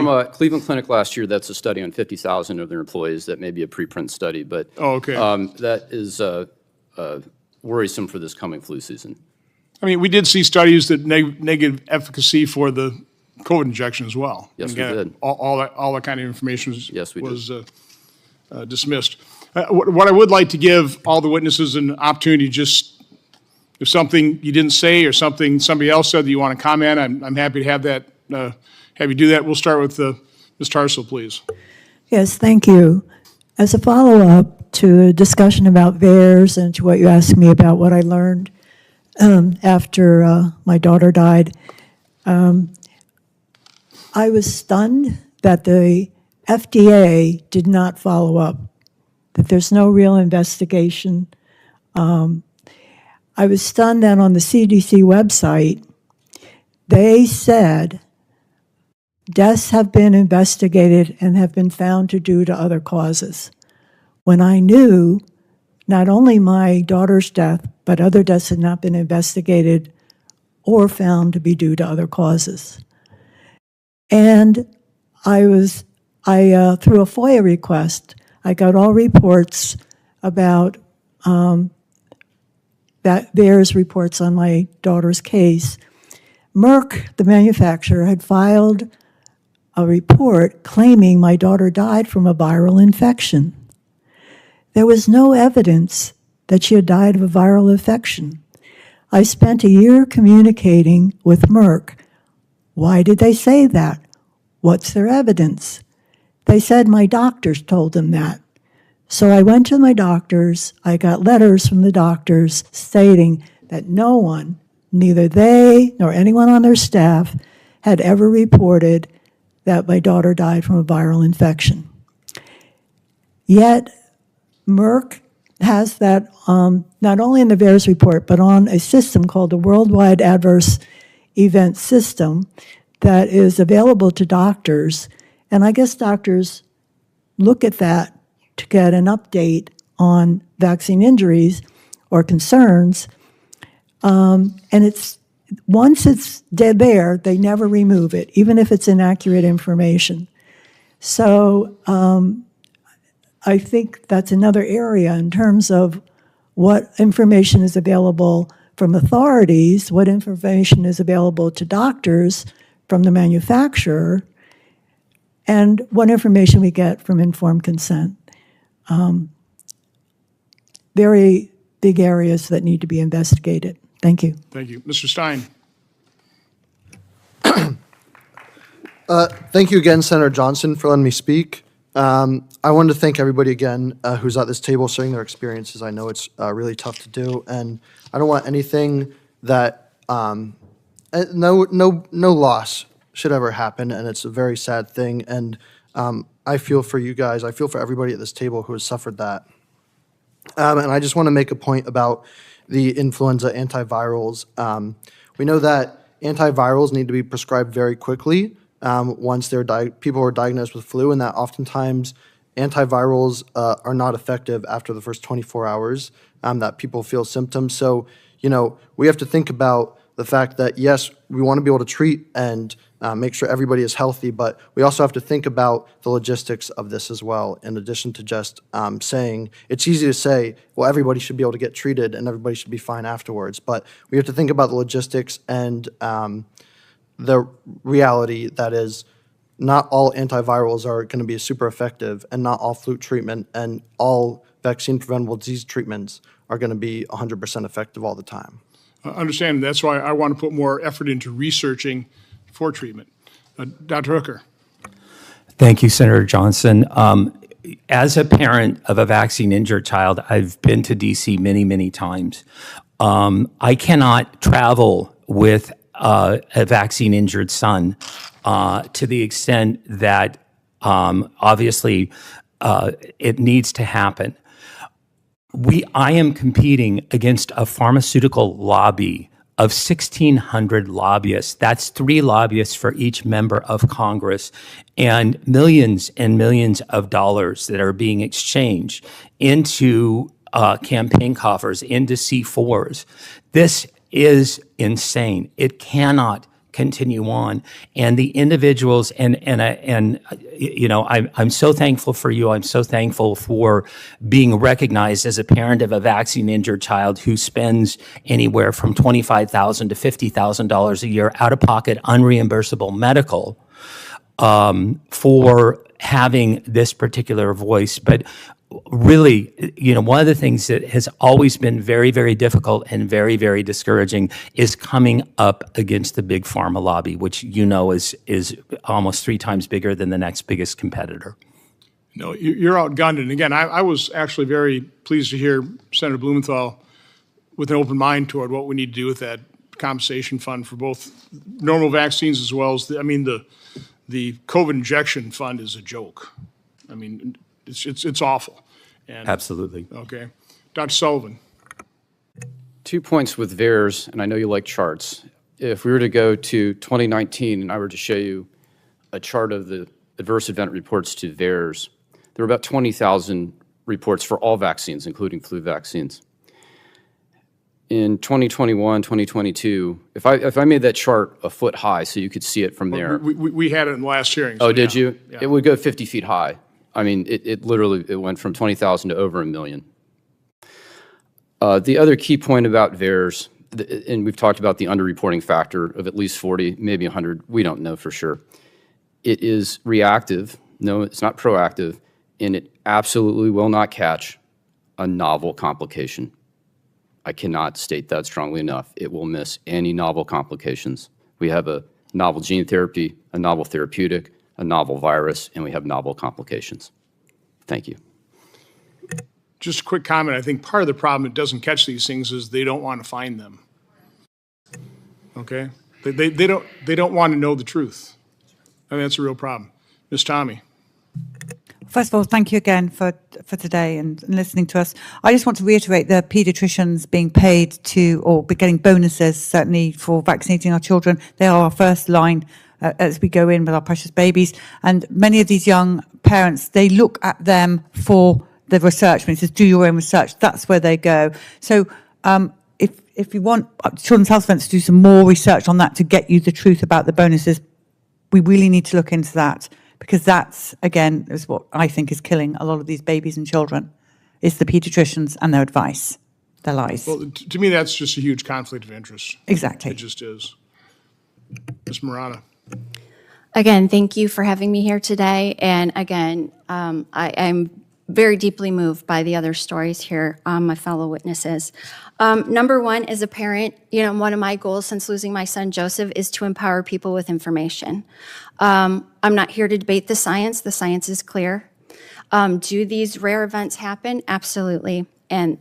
From a Cleveland Clinic last year, that's a study on 50,000 of their employees. That may be a preprint study, but that is worrisome for this coming flu season. I mean, we did see studies that negative efficacy for the COVID injection as well. Yes, we did. All that kind of information was, dismissed. What I would like to give all the witnesses an opportunity, just if something you didn't say or something somebody else said that you want to comment, I'm happy to have that. Have you do that. We'll start with Ms. Tarsal, please. Yes, thank you. As a follow-up to a discussion about VAERS and to what you asked me about what I learned after my daughter died, I was stunned that the FDA did not follow up, that there's no real investigation. I was stunned that on the CDC website, they said deaths have been investigated and have been found to due to other causes. When I knew not only my daughter's death, but other deaths had not been investigated or found to be due to other causes. And through a FOIA request, I got all reports about that VAERS reports on my daughter's case. Merck, the manufacturer, had filed a report claiming my daughter died from a viral infection. There was no evidence that she had died of a viral infection. I spent a year communicating with Merck. Why did they say that? What's their evidence? They said my doctors told them that. So I went to my doctors. I got letters from the doctors stating that no one, neither they nor anyone on their staff, had ever reported that my daughter died from a viral infection. Yet Merck has that not only in the VAERS report, but on a system called the Worldwide Adverse Event System that is available to doctors. And I guess doctors look at that to get an update on vaccine injuries or concerns. And once it's dead there, they never remove it, even if it's inaccurate information. So I think that's another area in terms of what information is available from authorities, what information is available to doctors from the manufacturer, and what information we get from informed consent. Very big areas that need to be investigated. Thank you. Thank you. Mr. Stein. Thank you again, Senator Johnson, for letting me speak. I wanted to thank everybody again who's at this table sharing their experiences. I know it's really tough to do, and I don't want anything that no loss should ever happen, and it's a very sad thing. And I feel for you guys. I feel for everybody at this table who has suffered that. And I just want to make a point about the influenza antivirals. We know that antivirals need to be prescribed very quickly once people are diagnosed with flu, and that oftentimes antivirals are not effective after the first 24 hours that people feel symptoms. So, we have to think about the fact that, yes, we want to be able to treat and make sure everybody is healthy, but we also have to think about the logistics of this as well, in addition to just saying, it's easy to say, well, everybody should be able to get treated and everybody should be fine afterwards, but we have to think about the logistics and the reality that is not all antivirals are going to be super effective, and not all flu treatment and all vaccine preventable disease treatments are going to be 100% effective all the time. Understand. That's why I want to put more effort into researching for treatment. Dr. Hooker. Thank you, Senator Johnson. As a parent of a vaccine-injured child, I've been to D.C. many, many times. I cannot travel with a vaccine-injured son to the extent that obviously it needs to happen. I am competing against a pharmaceutical lobby of 1,600 lobbyists. That's 3 lobbyists for each member of Congress, and millions of dollars that are being exchanged into campaign coffers, into C4s. This is insane. It cannot continue on. And the individuals, you know, I'm so thankful for you. I'm so thankful for being recognized as a parent of a vaccine-injured child who spends anywhere from $25,000 to $50,000 a year out of pocket, unreimbursable medical, for having this particular voice. But really, you know, one of the things that has always been very, very difficult and very, very discouraging is coming up against the big pharma lobby, which, you know, is almost 3 times bigger than the next biggest competitor. No, you're outgunned. And again, I was actually very pleased to hear Senator Blumenthal with an open mind toward what we need to do with that compensation fund for both normal vaccines as well as, the COVID injection fund is a joke. I mean, it's awful. And, Absolutely. okay. Dr. Sullivan. 2 points with VAERS, and I know you like charts. If we were to go to 2019 and I were to show you a chart of the adverse event reports to VAERS, there were about 20,000 reports for all vaccines, including flu vaccines. In 2021, 2022, if I made that chart a foot high so you could see it from there. We had it in the last hearing. Oh, so did yeah. you? Yeah. It would go 50 feet high. I mean, it literally went from 20,000 to over 1 million. The other key point about VAERS, and we've talked about the underreporting factor of at least 40, maybe 100, we don't know for sure. It is reactive, no, it's not proactive, and it absolutely will not catch a novel complication. I cannot state that strongly enough. It will miss any novel complications. We have a novel gene therapy, a novel therapeutic, a novel virus, and we have novel complications. Thank you. Just a quick comment. I think part of the problem it doesn't catch these things is they don't want to find them. Okay? They don't want to know the truth. I mean, that's a real problem. Ms. Tommy. First of all, thank you again for today and listening to us. I just want to reiterate the paediatricians being paid to, or getting bonuses, certainly for vaccinating our children. They are our first line as we go in with our precious babies. And many of these young parents, they look at them for the research. When it says do your own research, that's where they go. So if you want Children's Health Events to do some more research on that to get you the truth about the bonuses, we really need to look into that. Because that's, again, is what I think is killing a lot of these babies and children, is the pediatricians and their advice, their lies. Well, to me, that's just a huge conflict of interest. Exactly. It just is. Ms. Marana. Again, thank you for having me here today. And again, I'm very deeply moved by the other stories here, my fellow witnesses. Number one, as a parent, you know, one of my goals since losing my son Joseph is to empower people with information. I'm not here to debate the science. The science is clear. Do these rare events happen? Absolutely. And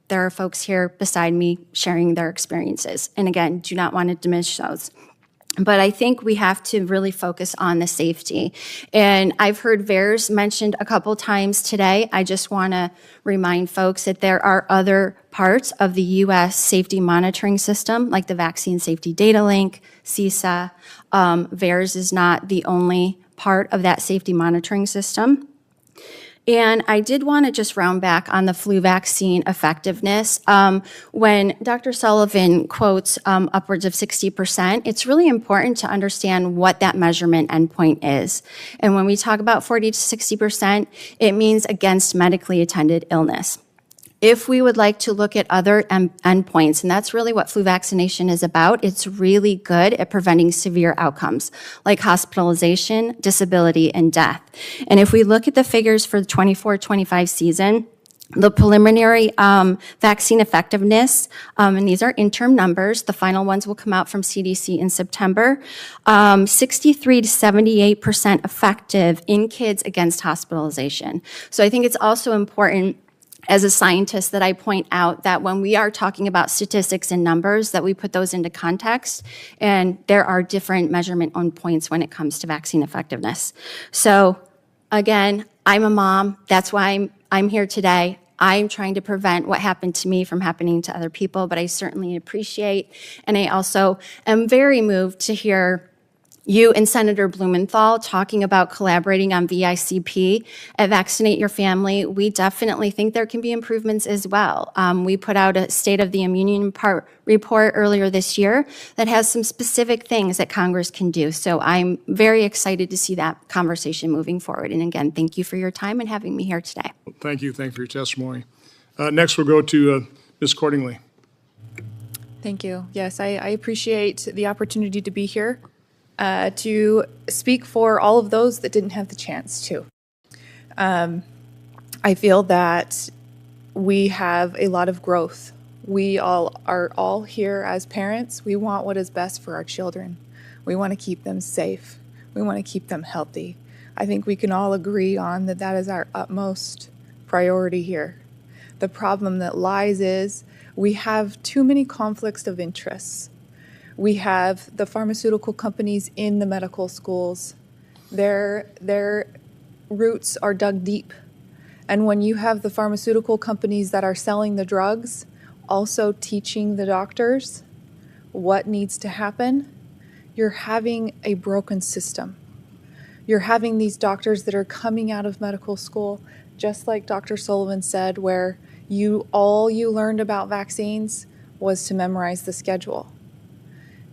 there are folks here beside me sharing their experiences. And again, do not want to diminish those. But I think we have to really focus on the safety. And I've heard VAERS mentioned a couple times today. I just want to remind folks that there are other parts of the U.S. safety monitoring system, like the Vaccine Safety Data Link, CISA. VAERS is not the only part of that safety monitoring system. And I did want to just round back on the flu vaccine effectiveness. When Dr. Sullivan quotes upwards of 60%, it's really important to understand what that measurement endpoint is. And when we talk about 40 to 60%, it means against medically attended illness. If we would like to look at other endpoints, and that's really what flu vaccination is about, it's really good at preventing severe outcomes like hospitalization, disability, and death. And if we look at the figures for the 24-25 season, the preliminary vaccine effectiveness, and these are interim numbers, the final ones will come out from CDC in September, 63 to 78% effective in kids against hospitalization. So I think it's also important as a scientist that I point out that when we are talking about statistics and numbers, that we put those into context, and there are different measurement endpoints when it comes to vaccine effectiveness. So again, I'm a mom, that's why I'm here today. I'm trying to prevent what happened to me from happening to other people, but I certainly appreciate, and I also am very moved to hear you and Senator Blumenthal talking about collaborating on VICP at Vaccinate Your Family. We definitely think there can be improvements as well. We put out a State of the Union report earlier this year that has some specific things that Congress can do. So I'm very excited to see that conversation moving forward. And again, thank you for your time and having me here today. Thank you. Thank you for your testimony. Next, we'll go to Ms. Cordingley. Thank you. Yes, I appreciate the opportunity to be here to speak for all of those that didn't have the chance to. I feel that we have a lot of growth. We are all here as parents. We want what is best for our children. We want to keep them safe. We want to keep them healthy. I think we can all agree on that that is our utmost priority here. The problem that lies is we have too many conflicts of interests. We have the pharmaceutical companies in the medical schools. Their roots are dug deep. And when you have the pharmaceutical companies that are selling the drugs also teaching the doctors what needs to happen, you're having a broken system. You're having these doctors that are coming out of medical school, just like Dr. Sullivan said, where all you learned about vaccines was to memorize the schedule.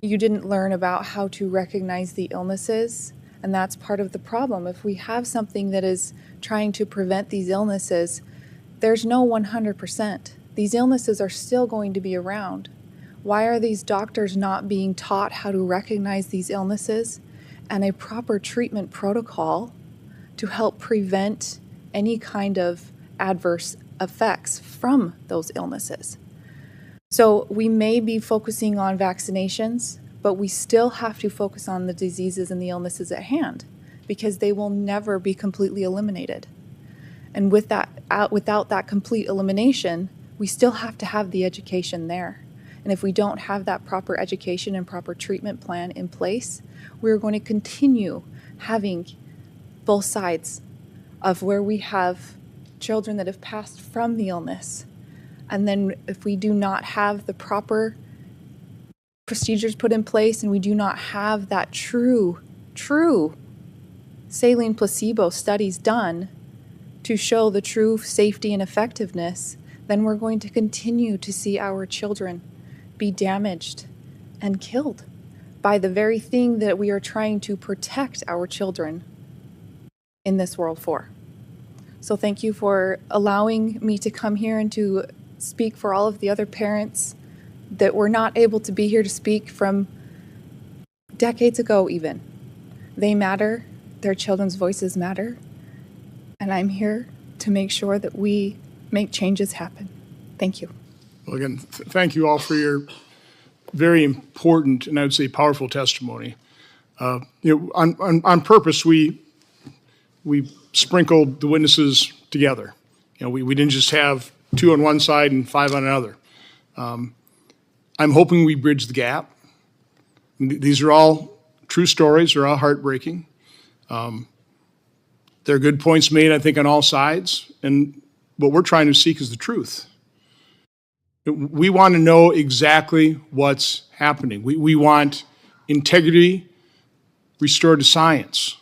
You didn't learn about how to recognize the illnesses, and that's part of the problem. If we have something that is trying to prevent these illnesses, there's no 100%. These illnesses are still going to be around. Why are these doctors not being taught how to recognize these illnesses and a proper treatment protocol to help prevent any kind of adverse effects from those illnesses? So we may be focusing on vaccinations, but we still have to focus on the diseases and the illnesses at hand because they will never be completely eliminated. And without that complete elimination, we still have to have the education there. And if we don't have that proper education and proper treatment plan in place, we're going to continue having both sides of where we have children that have passed from the illness. And then if we do not have the proper procedures put in place and we do not have that true saline placebo studies done to show the true safety and effectiveness, then we're going to continue to see our children be damaged and killed by the very thing that we are trying to protect our children in this world for. So thank you for allowing me to come here and to speak for all of the other parents that were not able to be here to speak from decades ago even. They matter, their children's voices matter, and I'm here to make sure that we make changes happen. Thank you. Well, again, thank you all for your very important and I would say powerful testimony. On purpose, we sprinkled the witnesses together. We didn't just have 2 on one side and 5 on another. I'm hoping we bridge the gap. These are all true stories. They're all heartbreaking. There are good points made, I think, on all sides. And what we're trying to seek is the truth. We want to know exactly what's happening. We want integrity restored to science.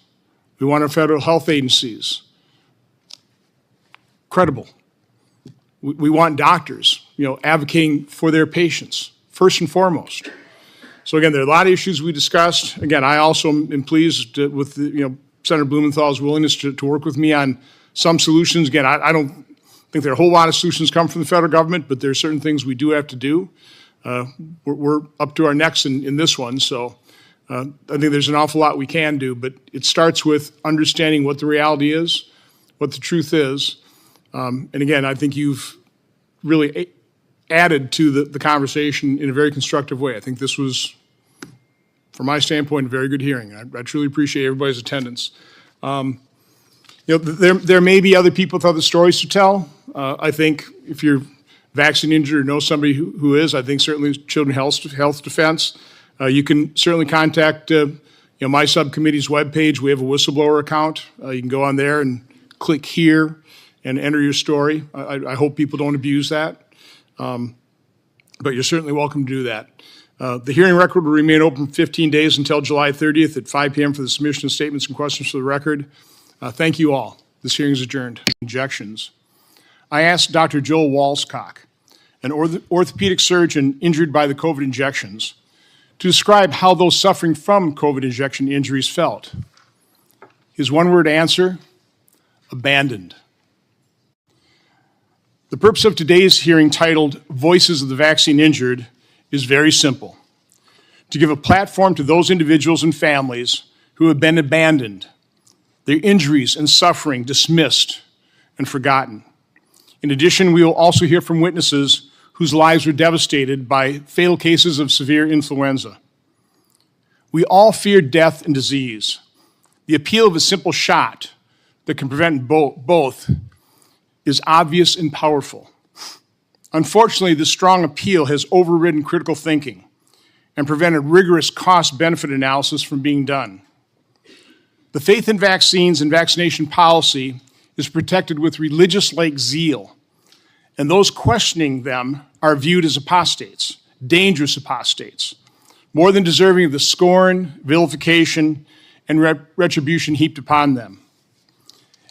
We want our federal health agencies credible. We want doctors, advocating for their patients, first and foremost. So again, there are a lot of issues we discussed. Again, I also am pleased with Senator Blumenthal's willingness to work with me on some solutions. Again, I don't think there are a whole lot of solutions come from the federal government, but there are certain things we do have to do. We're up to our necks in this one, so I think there's an awful lot we can do, but it starts with understanding what the reality is, what the truth is. And again, I think you've really added to the conversation in a very constructive way. I think this was, from my standpoint, a very good hearing. I truly appreciate everybody's attendance. There may be other people with other stories to tell. I think if you're vaccine injured or know somebody who is, I think certainly Children's Health Defense. You can certainly contact my subcommittee's webpage. We have a whistleblower account. You can go on there and click here and enter your story. I hope people don't abuse that, but you're certainly welcome to do that. The hearing record will remain open for 15 days until July 30th at 5 p.m. for the submission of statements and questions for the record. Thank you all. This hearing is adjourned. Injections. I asked Dr. Joel Walscock, an orthopedic surgeon injured by the COVID injections, to describe how those suffering from COVID injection injuries felt. His one-word answer: abandoned. The purpose of today's hearing, titled Voices of the Vaccine Injured, is very simple: to give a platform to those individuals and families who have been abandoned, their injuries and suffering dismissed and forgotten. In addition, we will also hear from witnesses whose lives were devastated by fatal cases of severe influenza. We all fear death and disease. The appeal of a simple shot that can prevent both is obvious and powerful. Unfortunately, this strong appeal has overridden critical thinking and prevented rigorous cost-benefit analysis from being done. The faith in vaccines and vaccination policy is protected with religious-like zeal, and those questioning them are viewed as apostates, dangerous apostates, more than deserving of the scorn, vilification, and retribution heaped upon them.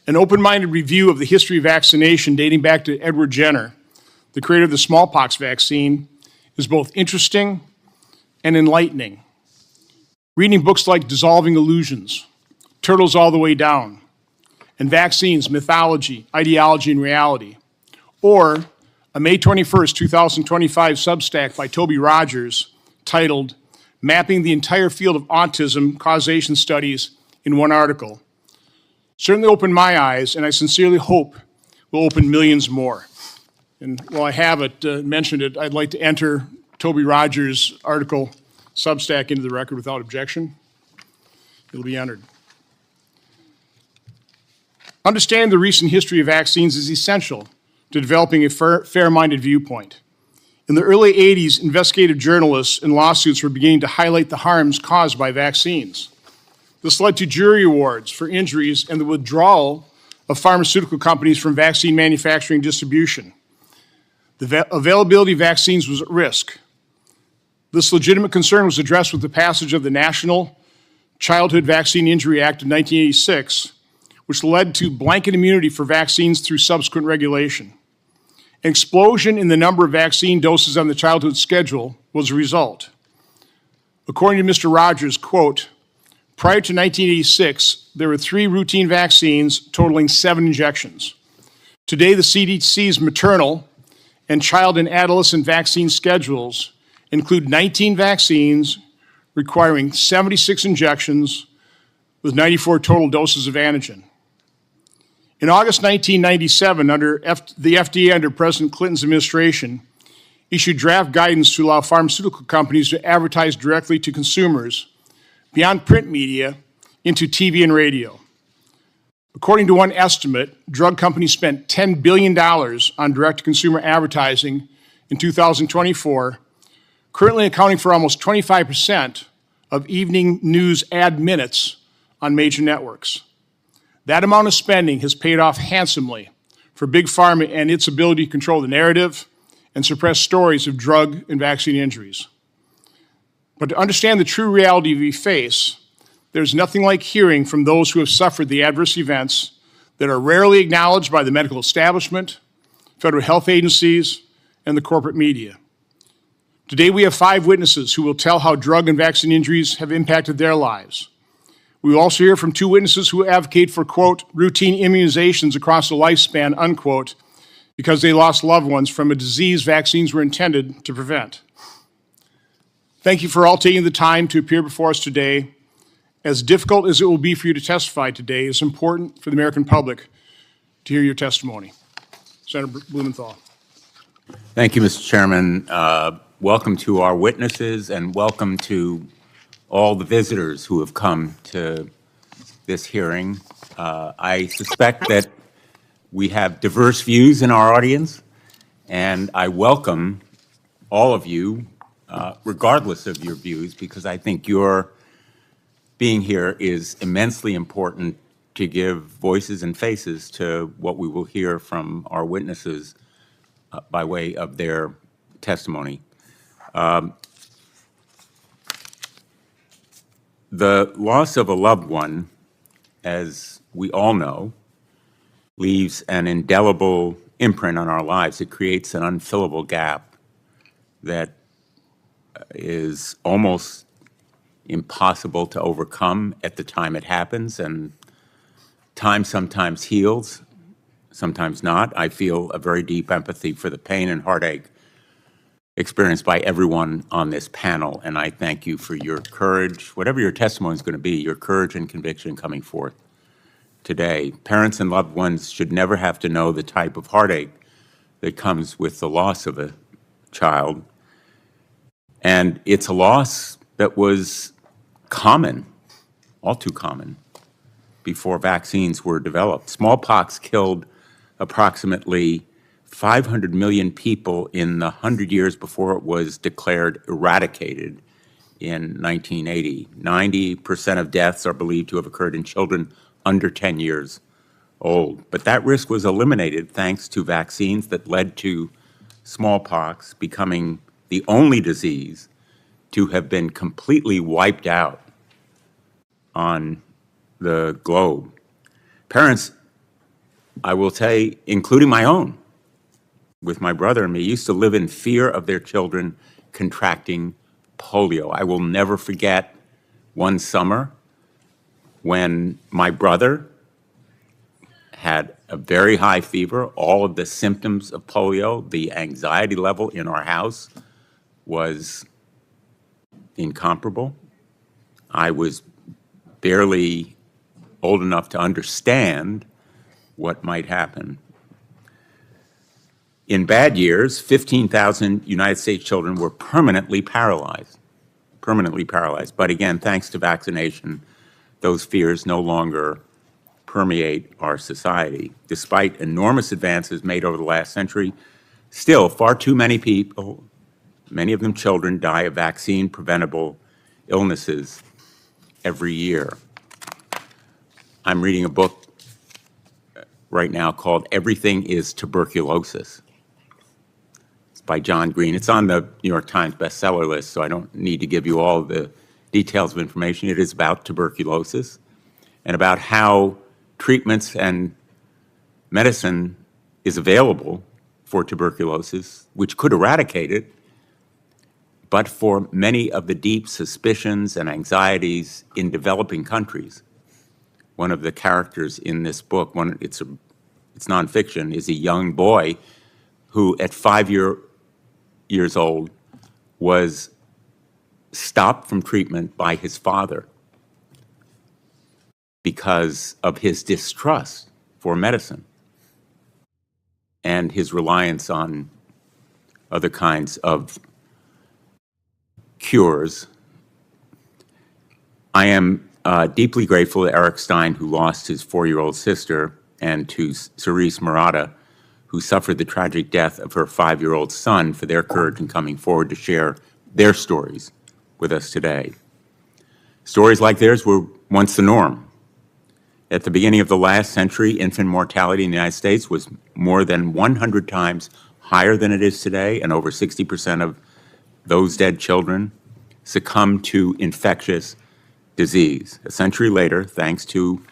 An open-minded review of the history of vaccination dating back to Edward Jenner, the creator of the smallpox vaccine, is both interesting and enlightening. Reading books like Dissolving Illusions, Turtles All the Way Down, and Vaccines, Mythology, Ideology, and Reality, or a May 21st, 2025 Substack by Toby Rogers titled Mapping the Entire Field of Autism Causation Studies in One Article, certainly opened my eyes, and I sincerely hope will open millions more. And while I haven't mentioned it, I'd like to enter Toby Rogers' article, Substack, into the record without objection. It'll be entered. Understanding the recent history of vaccines is essential to developing a fair-minded viewpoint. In the early 80s, investigative journalists and lawsuits were beginning to highlight the harms caused by vaccines. This led to jury awards for injuries and the withdrawal of pharmaceutical companies from vaccine manufacturing and distribution. The availability of vaccines was at risk. This legitimate concern was addressed with the passage of the National Childhood Vaccine Injury Act of 1986, which led to blanket immunity for vaccines through subsequent regulation. An explosion in the number of vaccine doses on the childhood schedule was a result. According to Mr. Rogers, quote, prior to 1986, there were 3 routine vaccines totaling 7 injections. Today, the CDC's maternal and child and adolescent vaccine schedules include 19 vaccines requiring 76 injections with 94 total doses of antigen. In August 1997, the FDA under President Clinton's administration issued draft guidance to allow pharmaceutical companies to advertise directly to consumers beyond print media into TV and radio. According to one estimate, drug companies spent $10 billion on direct-to-consumer advertising in 2024, currently accounting for almost 25% of evening news ad minutes on major networks. That amount of spending has paid off handsomely for Big Pharma and its ability to control the narrative and suppress stories of drug and vaccine injuries. But to understand the true reality we face, there's nothing like hearing from those who have suffered the adverse events that are rarely acknowledged by the medical establishment, federal health agencies, and the corporate media. Today we have 5 witnesses who will tell how drug and vaccine injuries have impacted their lives. We will also hear from 2 witnesses who advocate for, quote, routine immunizations across the lifespan, unquote, because they lost loved ones from a disease vaccines were intended to prevent. Thank you for all taking the time to appear before us today. As difficult as it will be for you to testify today, it's important for the American public to hear your testimony. Senator Blumenthal. Thank you, Mr. Chairman. Welcome to our witnesses and welcome to all the visitors who have come to this hearing. I suspect that we have diverse views in our audience, and I welcome all of you, regardless of your views, because I think your being here is immensely important to give voices and faces to what we will hear from our witnesses by way of their testimony. The loss of a loved one, as we all know, leaves an indelible imprint on our lives. It creates an unfillable gap that is almost impossible to overcome at the time it happens, and time sometimes heals, sometimes not. I feel a very deep empathy for the pain and heartache experienced by everyone on this panel, and I thank you for your courage, whatever your testimony is going to be, your courage and conviction coming forth today. Parents and loved ones should never have to know the type of heartache that comes with the loss of a child, and it's a loss that was common, all too common, before vaccines were developed. Smallpox killed approximately 500 million people in the 100 years before it was declared eradicated in 1980. 90% of deaths are believed to have occurred in children under 10 years old. But that risk was eliminated thanks to vaccines that led to smallpox becoming the only disease to have been completely wiped out on the globe. Parents, I will say, including my own, with my brother and me, used to live in fear of their children contracting polio. I will never forget one summer when my brother had a very high fever, all of the symptoms of polio, the anxiety level in our house was incomparable. I was barely old enough to understand what might happen. In bad years, 15,000 United States children were permanently paralyzed. But again, thanks to vaccination, those fears no longer permeate our society. Despite enormous advances made over the last century, still far too many people, many of them children, die of vaccine-preventable illnesses every year. I'm reading a book right now called Everything is Tuberculosis. It's by John Green. It's on the New York Times bestseller list, so I don't need to give you all the details of information. It is about tuberculosis and about how treatments and medicine is available for tuberculosis, which could eradicate it, but for many of the deep suspicions and anxieties in developing countries. One of the characters in this book, it's nonfiction, is a young boy who at 5 years old was stopped from treatment by his father because of his distrust for medicine and his reliance on other kinds of cures. I am deeply grateful to Eric Stein, who lost his 4-year-old sister, and to Cerise Murata, who suffered the tragic death of her 5-year-old son, for their courage in coming forward to share their stories with us today. Stories like theirs were once the norm. At the beginning of the last century, infant mortality in the United States was more than 100 times higher than it is today, and over 60% of those dead children succumbed to infectious disease. A century later, thanks to,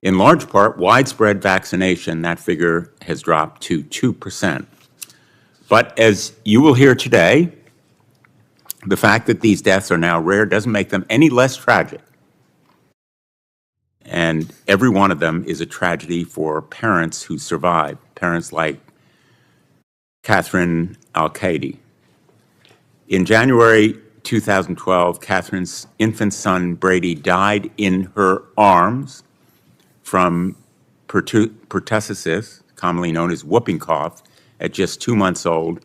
in large part, widespread vaccination, that figure has dropped to 2%. But as you will hear today, the fact that these deaths are now rare doesn't make them any less tragic. And every one of them is a tragedy for parents who survive, parents like Catherine Al-Qaidi. In January 2012, Catherine's infant son, Brady, died in her arms from pertussis, commonly known as whooping cough, at just 2 months old.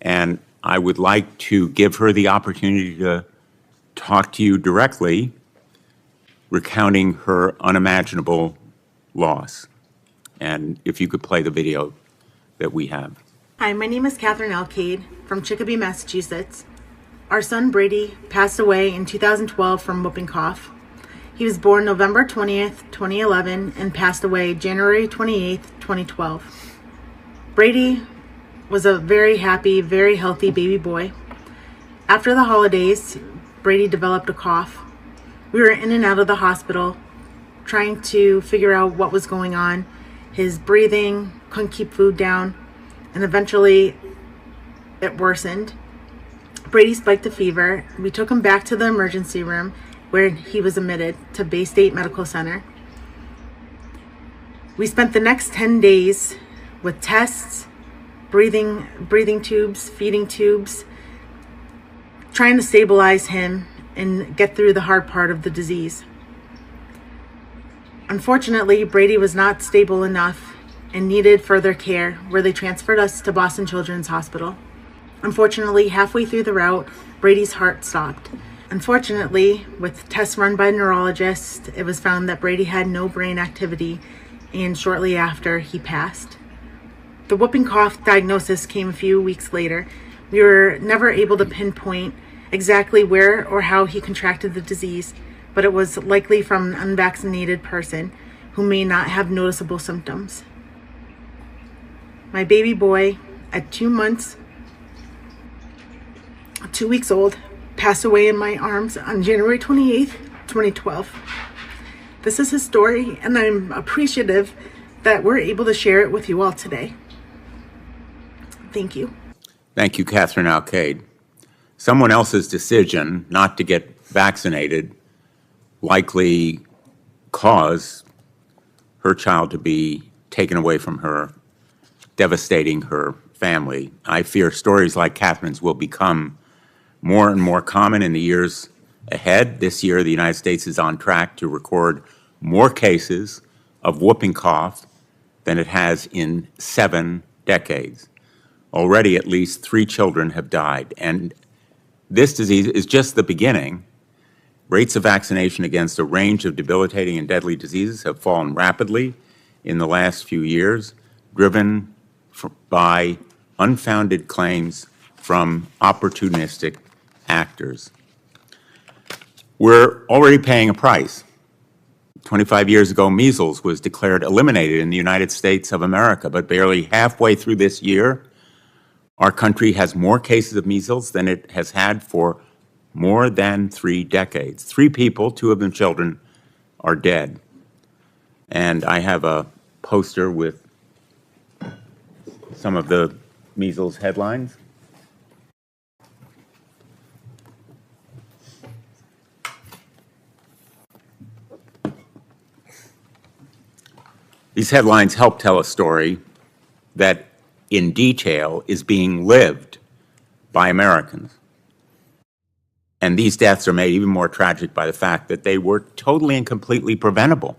And I would like to give her the opportunity to talk to you directly, recounting her unimaginable loss. And if you could play the video that we have. Hi, my name is Catherine Alcade from Chicopee, Massachusetts. Our son Brady passed away in 2012 from whooping cough. He was born November 20th, 2011 and passed away January 28th, 2012. Brady was a very happy, very healthy baby boy. After the holidays, Brady developed a cough. We were in and out of the hospital trying to figure out what was going on. His breathing, couldn't keep food down, and eventually it worsened. Brady spiked a fever. We took him back to the emergency room where he was admitted to Bay State Medical Center. We spent the next 10 days with tests, breathing tubes, feeding tubes, trying to stabilize him and get through the hard part of the disease. Unfortunately, Brady was not stable enough and needed further care, where they transferred us to Boston Children's Hospital. Unfortunately, halfway through the route, Brady's heart stopped. Unfortunately, with tests run by neurologists, it was found that Brady had no brain activity, and shortly after, he passed. The whooping cough diagnosis came a few weeks later. We were never able to pinpoint exactly where or how he contracted the disease, but it was likely from an unvaccinated person who may not have noticeable symptoms. My baby boy, at 2 months, 2 weeks old, passed away in my arms on January 28th, 2012. This is his story, and I'm appreciative that we're able to share it with you all today. Thank you. Thank you, Catherine Alcade. Someone else's decision not to get vaccinated likely caused her child to be taken away from her, devastating her family. I fear stories like Catherine's will become more and more common in the years ahead. This year, the United States is on track to record more cases of whooping cough than it has in 7 decades. Already, at least 3 children have died, and this disease is just the beginning. Rates of vaccination against a range of debilitating and deadly diseases have fallen rapidly in the last few years, driven by unfounded claims from opportunistic actors. We're already paying a price. 25 years ago, measles was declared eliminated in the United States of America, but barely halfway through this year, our country has more cases of measles than it has had for more than 3 decades. 3 people, 2 of them children, are dead. And I have a poster with some of the measles headlines. These headlines help tell a story that, in detail, is being lived by Americans. And these deaths are made even more tragic by the fact that they were totally and completely preventable.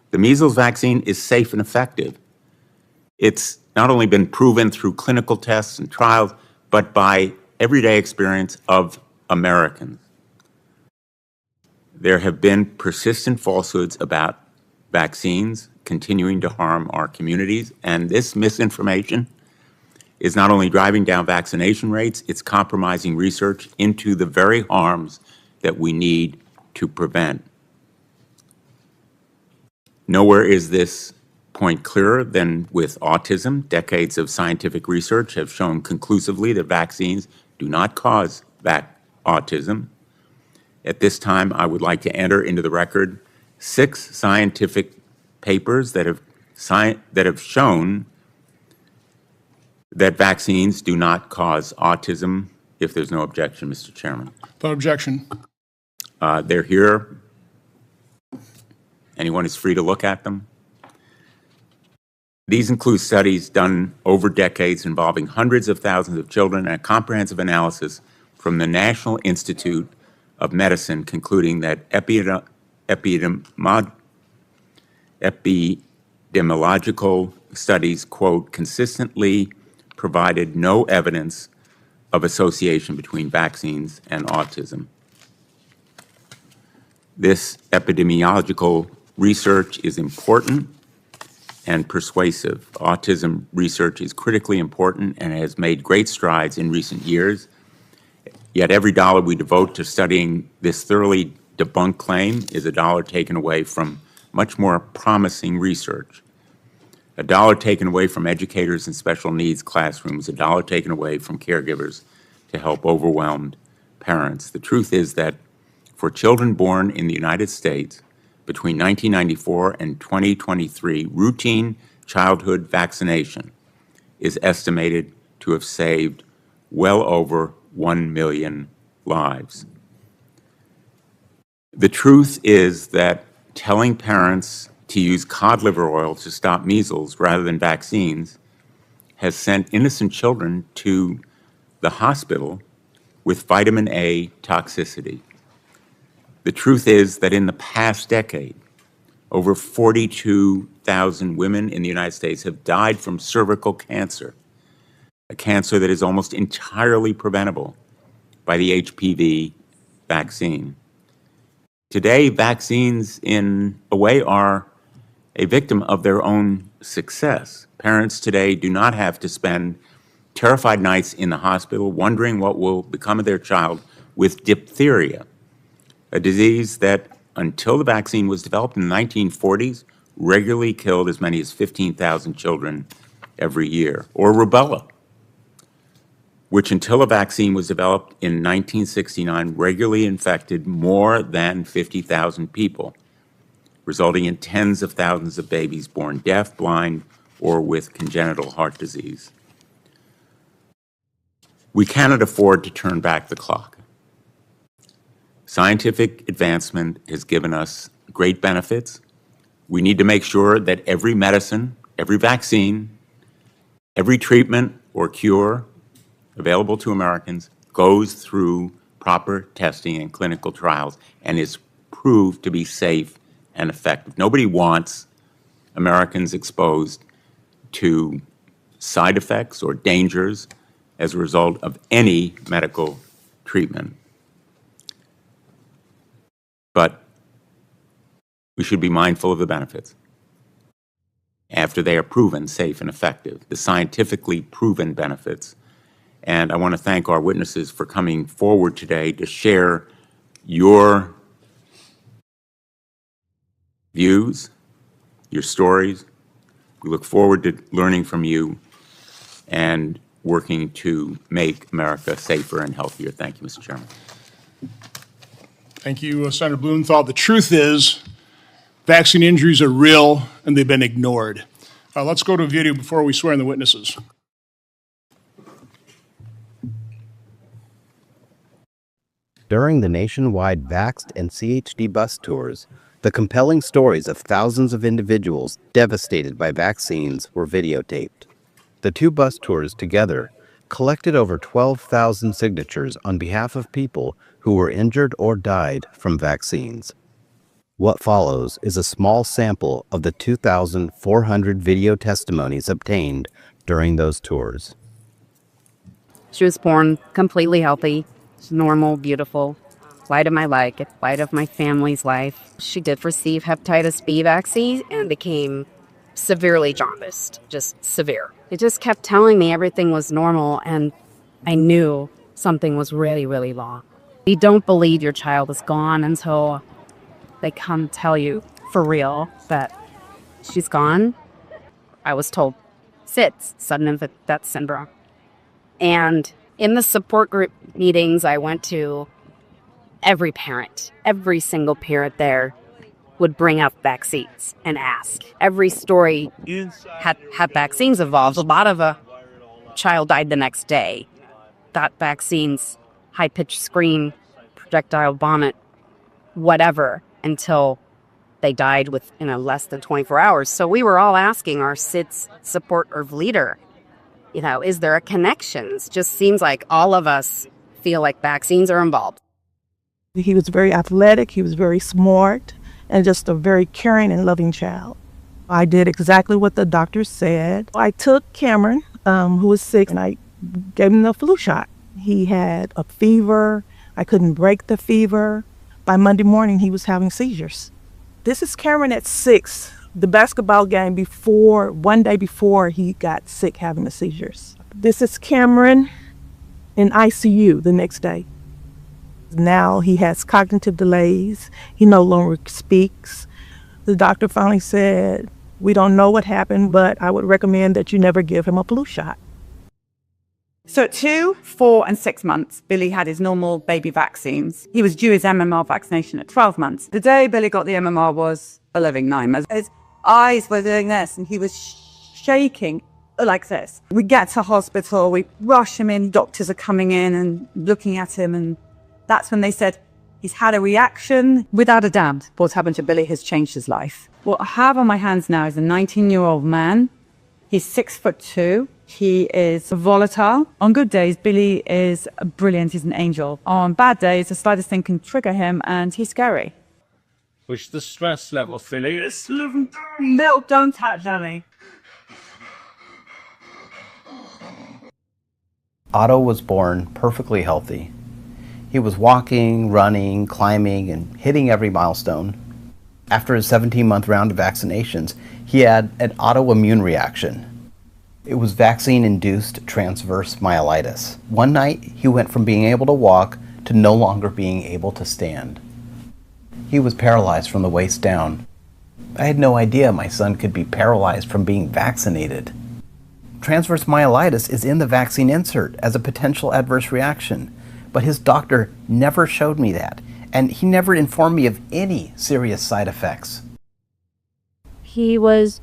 The measles vaccine is safe and effective. It's not only been proven through clinical tests and trials, but by everyday experience of Americans. There have been persistent falsehoods about vaccines continuing to harm our communities, and this misinformation is not only driving down vaccination rates, it's compromising research into the very harms that we need to prevent. Nowhere is this point clearer than with autism. Decades of scientific research have shown conclusively that vaccines do not cause autism. At this time, I would like to enter into the record 6 scientific papers that have shown that vaccines do not cause autism. If there's no objection, Mr. Chairman. Without objection. They're here. Anyone is free to look at them. These include studies done over decades involving hundreds of thousands of children and a comprehensive analysis from the National Institute of Medicine concluding that epidemiological studies, quote, consistently provided no evidence of association between vaccines and autism. This epidemiological research is important and persuasive. Autism research is critically important and has made great strides in recent years. Yet every dollar we devote to studying this thoroughly debunked claim is a dollar taken away from much more promising research. A dollar taken away from educators in special needs classrooms, a dollar taken away from caregivers to help overwhelmed parents. The truth is that for children born in the United States between 1994 and 2023, routine childhood vaccination is estimated to have saved well over 1 million lives. The truth is that telling parents to use cod liver oil to stop measles rather than vaccines has sent innocent children to the hospital with vitamin A toxicity. The truth is that in the past decade, over 42,000 women in the United States have died from cervical cancer, a cancer that is almost entirely preventable by the HPV vaccine. Today, vaccines, in a way, are a victim of their own success. Parents today do not have to spend terrified nights in the hospital wondering what will become of their child with diphtheria, a disease that, until the vaccine was developed in the 1940s, regularly killed as many as 15,000 children every year, or rubella, which until a vaccine was developed in 1969 regularly infected more than 50,000 people, resulting in tens of thousands of babies born deaf, blind, or with congenital heart disease. We cannot afford to turn back the clock. Scientific advancement has given us great benefits. We need to make sure that every medicine, every vaccine, every treatment or cure available to Americans goes through proper testing and clinical trials and is proved to be safe and effective. Nobody wants Americans exposed to side effects or dangers as a result of any medical treatment. But we should be mindful of the benefits after they are proven safe and effective, the scientifically proven benefits. And I want to thank our witnesses for coming forward today to share your views, your stories. We look forward to learning from you and working to make America safer and healthier. Thank you, Mr. Chairman. Thank you, Senator Blumenthal. The truth is, vaccine injuries are real and they've been ignored. Let's go to a video before we swear in the witnesses. During the nationwide Vaxxed and CHD bus tours, the compelling stories of thousands of individuals devastated by vaccines were videotaped. The two bus tours together collected over 12,000 signatures on behalf of people who were injured or died from vaccines. What follows is a small sample of the 2,400 video testimonies obtained during those tours. She was born completely healthy, normal, beautiful, light of my life, light of my family's life. She did receive hepatitis B vaccine and became severely jaundiced, just severe. It just kept telling me everything was normal, and I knew something was really, really wrong. You don't believe your child is gone until they come tell you for real that she's gone. I was told SIDS, sudden infant death syndrome. And in the support group meetings I went to, every parent, every single parent there would bring up vaccines and ask. Every story had vaccines involved. A lot of a child died the next day. That vaccines, high-pitched scream, projectile vomit, whatever, until they died within less than 24 hours. So we were all asking our SIDS support group leader, is there a connection? It just seems like all of us feel like vaccines are involved. He was very athletic, he was very smart, and just a very caring and loving child. I did exactly what the doctor said. I took Cameron, who was sick, and I gave him the flu shot. He had a fever. I couldn't break the fever. By Monday morning, he was having seizures. This is Cameron at 6, the basketball game one day before he got sick having the seizures. This is Cameron in ICU the next day. Now he has cognitive delays. He no longer speaks. The doctor finally said, "We don't know what happened, but I would recommend that you never give him a flu shot." So at 2, 4, and 6 months, Billy had his normal baby vaccines. He was due his MMR vaccination at 12 months. The day Billy got the MMR was a living nightmare. His eyes were doing this, and he was shaking like this. We get to hospital, we rush him in, doctors are coming in and looking at him, and that's when they said, he's had a reaction. Without a doubt, what's happened to Billy has changed his life. What I have on my hands now is a 19-year-old man. He's 6'2". He is volatile. On good days, Billy is brilliant. He's an angel. On bad days, the slightest thing can trigger him, and he's scary. Push the stress level, Philly. It's No, don't touch Billy. Otto was born perfectly healthy. He was walking, running, climbing, and hitting every milestone. After his 17-month round of vaccinations, he had an autoimmune reaction. It was vaccine-induced transverse myelitis. One night, he went from being able to walk to no longer being able to stand. He was paralyzed from the waist down. I had no idea my son could be paralyzed from being vaccinated. Transverse myelitis is in the vaccine insert as a potential adverse reaction, but his doctor never showed me that, and he never informed me of any serious side effects. He was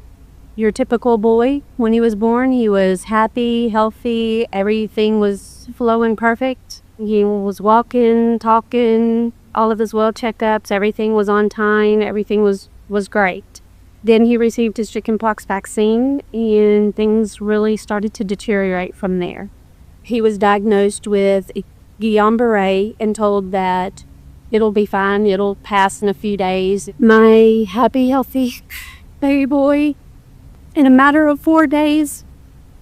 your typical boy when he was born. He was happy, healthy, everything was flowing perfect. He was walking, talking, all of his well checkups, everything was on time, everything was great. Then he received his chickenpox vaccine and things really started to deteriorate from there. He was diagnosed with Guillain-Barré and told that it'll be fine, it'll pass in a few days. My happy, healthy baby boy, in a matter of 4 days,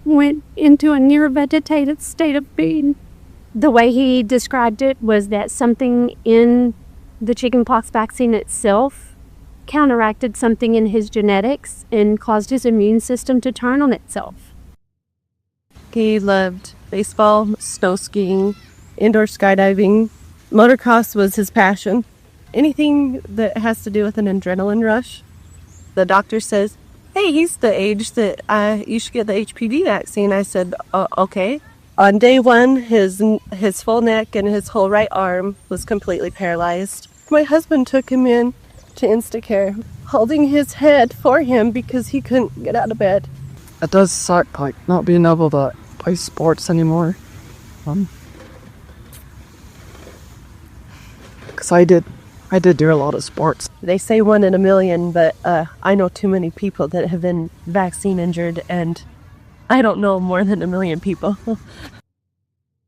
went into a near vegetative state of being. The way he described it was that something in the chickenpox vaccine itself counteracted something in his genetics and caused his immune system to turn on itself. He loved baseball, snow skiing, indoor skydiving. Motocross was his passion. Anything that has to do with an adrenaline rush. The doctor says, hey, he's the age that you should get the HPV vaccine. I said, okay. On day 1, his full neck and his whole right arm was completely paralyzed. My husband took him in to Instacare, holding his head for him because he couldn't get out of bed. It does suck, like, not being able to play sports anymore. Because I did do a lot of sports. They say 1 in a million, but I know too many people that have been vaccine injured, and I don't know more than 1 million people.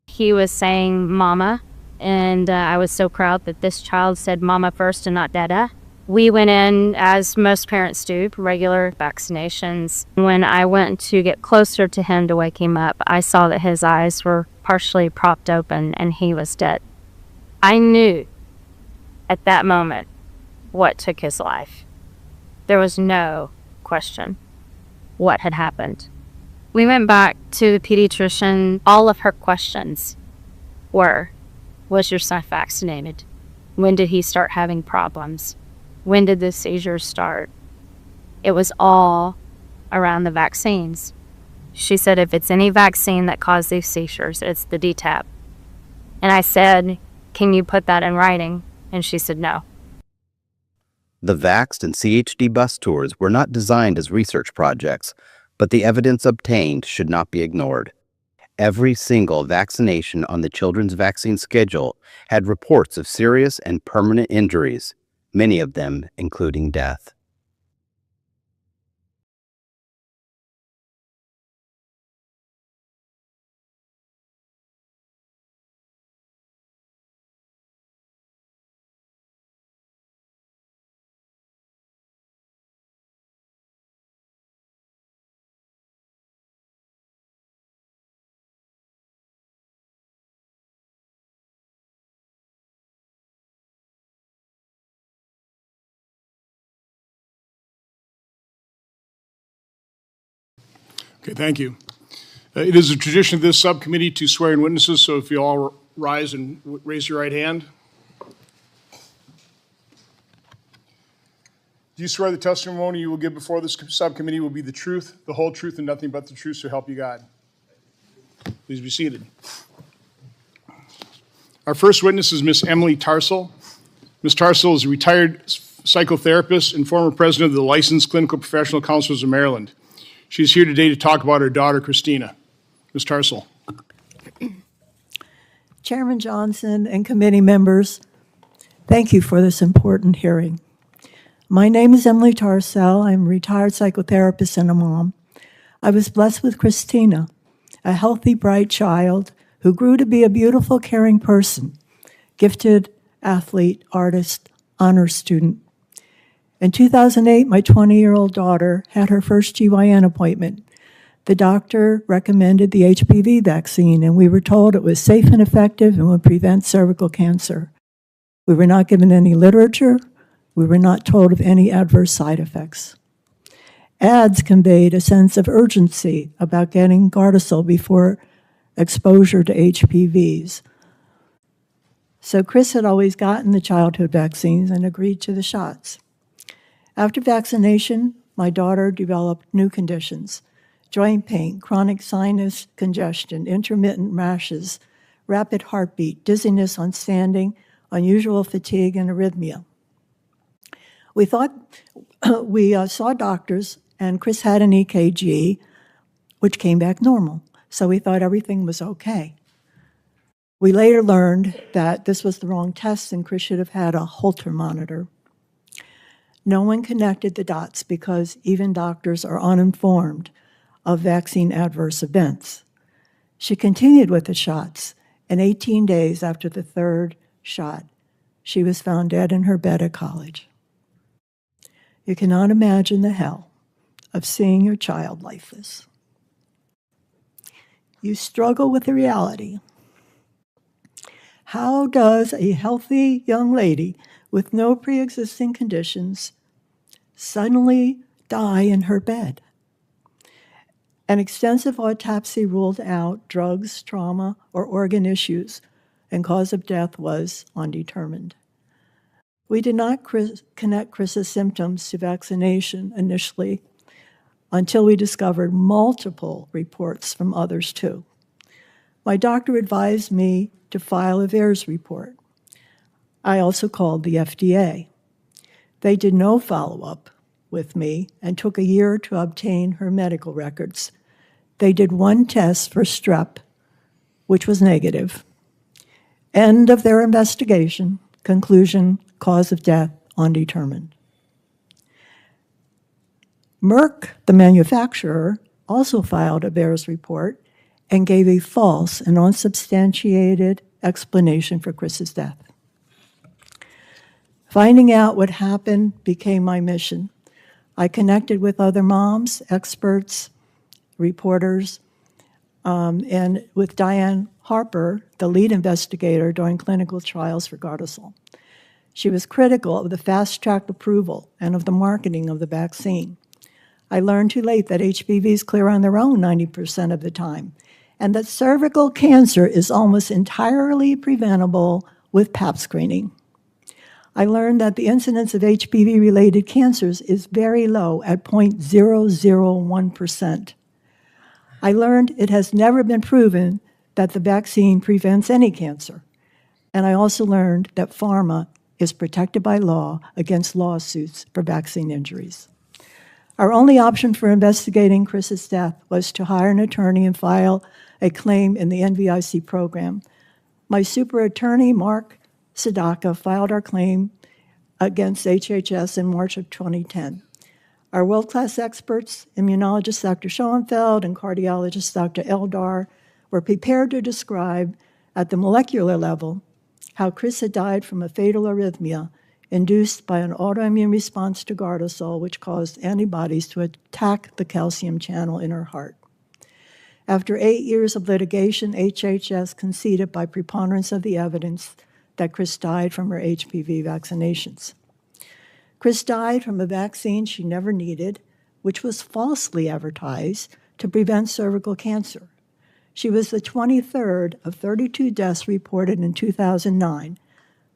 He was saying mama, and I was so proud that this child said mama first and not dada. We went in, as most parents do, regular vaccinations. When I went to get closer to him to wake him up, I saw that his eyes were partially propped open and he was dead. I knew at that moment what took his life. There was no question what had happened. We went back to the pediatrician. All of her questions were, was your son vaccinated? When did he start having problems? When did the seizures start? It was all around the vaccines. She said, if it's any vaccine that caused these seizures, it's the DTaP. And I said, can you put that in writing? And she said, no. The Vaxxed and CHD bus tours were not designed as research projects, but the evidence obtained should not be ignored. Every single vaccination on the children's vaccine schedule had reports of serious and permanent injuries, many of them including death. Okay, thank you. It is a tradition of this subcommittee to swear in witnesses, so if you all rise and raise your right hand. Do you swear the testimony you will give before this subcommittee will be the truth, the whole truth, and nothing but the truth, so help you God? Please be seated. Our first witness is Miss Emily Tarsal. Ms. Tarsal is a retired psychotherapist and former president of the Licensed Clinical Professional Counselors of Maryland. She is here today to talk about her daughter, Christina. Ms. Tarsal. Chairman Johnson and committee members, thank you for this important hearing. My name is Emily Tarsal. I'm a retired psychotherapist and a mom. I was blessed with Christina, a healthy, bright child who grew to be a beautiful, caring person, gifted athlete, artist, honor student. In 2008, my 20-year-old daughter had her first GYN appointment. The doctor recommended the HPV vaccine, and we were told it was safe and effective and would prevent cervical cancer. We were not given any literature. We were not told of any adverse side effects. Ads conveyed a sense of urgency about getting Gardasil before exposure to HPVs. So Chris had always gotten the childhood vaccines and agreed to the shots. After vaccination, my daughter developed new conditions: joint pain, chronic sinus congestion, intermittent rashes, rapid heartbeat, dizziness on standing, unusual fatigue, and arrhythmia. We saw doctors, and Chris had an EKG, which came back normal. So we thought everything was okay. We later learned that this was the wrong test, and Chris should have had a Holter monitor. No one connected the dots because even doctors are uninformed of vaccine adverse events. She continued with the shots, and 18 days after the third shot, she was found dead in her bed at college. You cannot imagine the hell of seeing your child lifeless. You struggle with the reality. How does a healthy young lady with no pre-existing conditions suddenly die in her bed? An extensive autopsy ruled out drugs, trauma, or organ issues, and cause of death was undetermined. We did not connect Chris's symptoms to vaccination initially until we discovered multiple reports from others too. My doctor advised me to file a VAERS report. I also called the FDA. They did no follow-up with me and took a year to obtain her medical records. They did one test for strep, which was negative. End of their investigation. Conclusion, cause of death undetermined. Merck, the manufacturer, also filed a VAERS report and gave a false and unsubstantiated explanation for Chris's death. Finding out what happened became my mission. I connected with other moms, experts, reporters, and with Diane Harper, the lead investigator during clinical trials for Gardasil. She was critical of the fast-track approval and of the marketing of the vaccine. I learned too late that HPVs clear on their own 90% of the time, and that cervical cancer is almost entirely preventable with Pap screening. I learned that the incidence of HPV-related cancers is very low at 0.001%. I learned it has never been proven that the vaccine prevents any cancer. And I also learned that pharma is protected by law against lawsuits for vaccine injuries. Our only option for investigating Chris's death was to hire an attorney and file a claim in the NVIC program. My super attorney, Mark Sadaka, filed our claim against HHS in March of 2010. Our world-class experts, immunologist Dr. Schoenfeld and cardiologist Dr. Eldar, were prepared to describe at the molecular level how Chris had died from a fatal arrhythmia induced by an autoimmune response to Gardasil, which caused antibodies to attack the calcium channel in her heart. After 8 years of litigation, HHS conceded by preponderance of the evidence that Chris died from her HPV vaccinations. Chris died from a vaccine she never needed, which was falsely advertised to prevent cervical cancer. She was the 23rd of 32 deaths reported in 2009.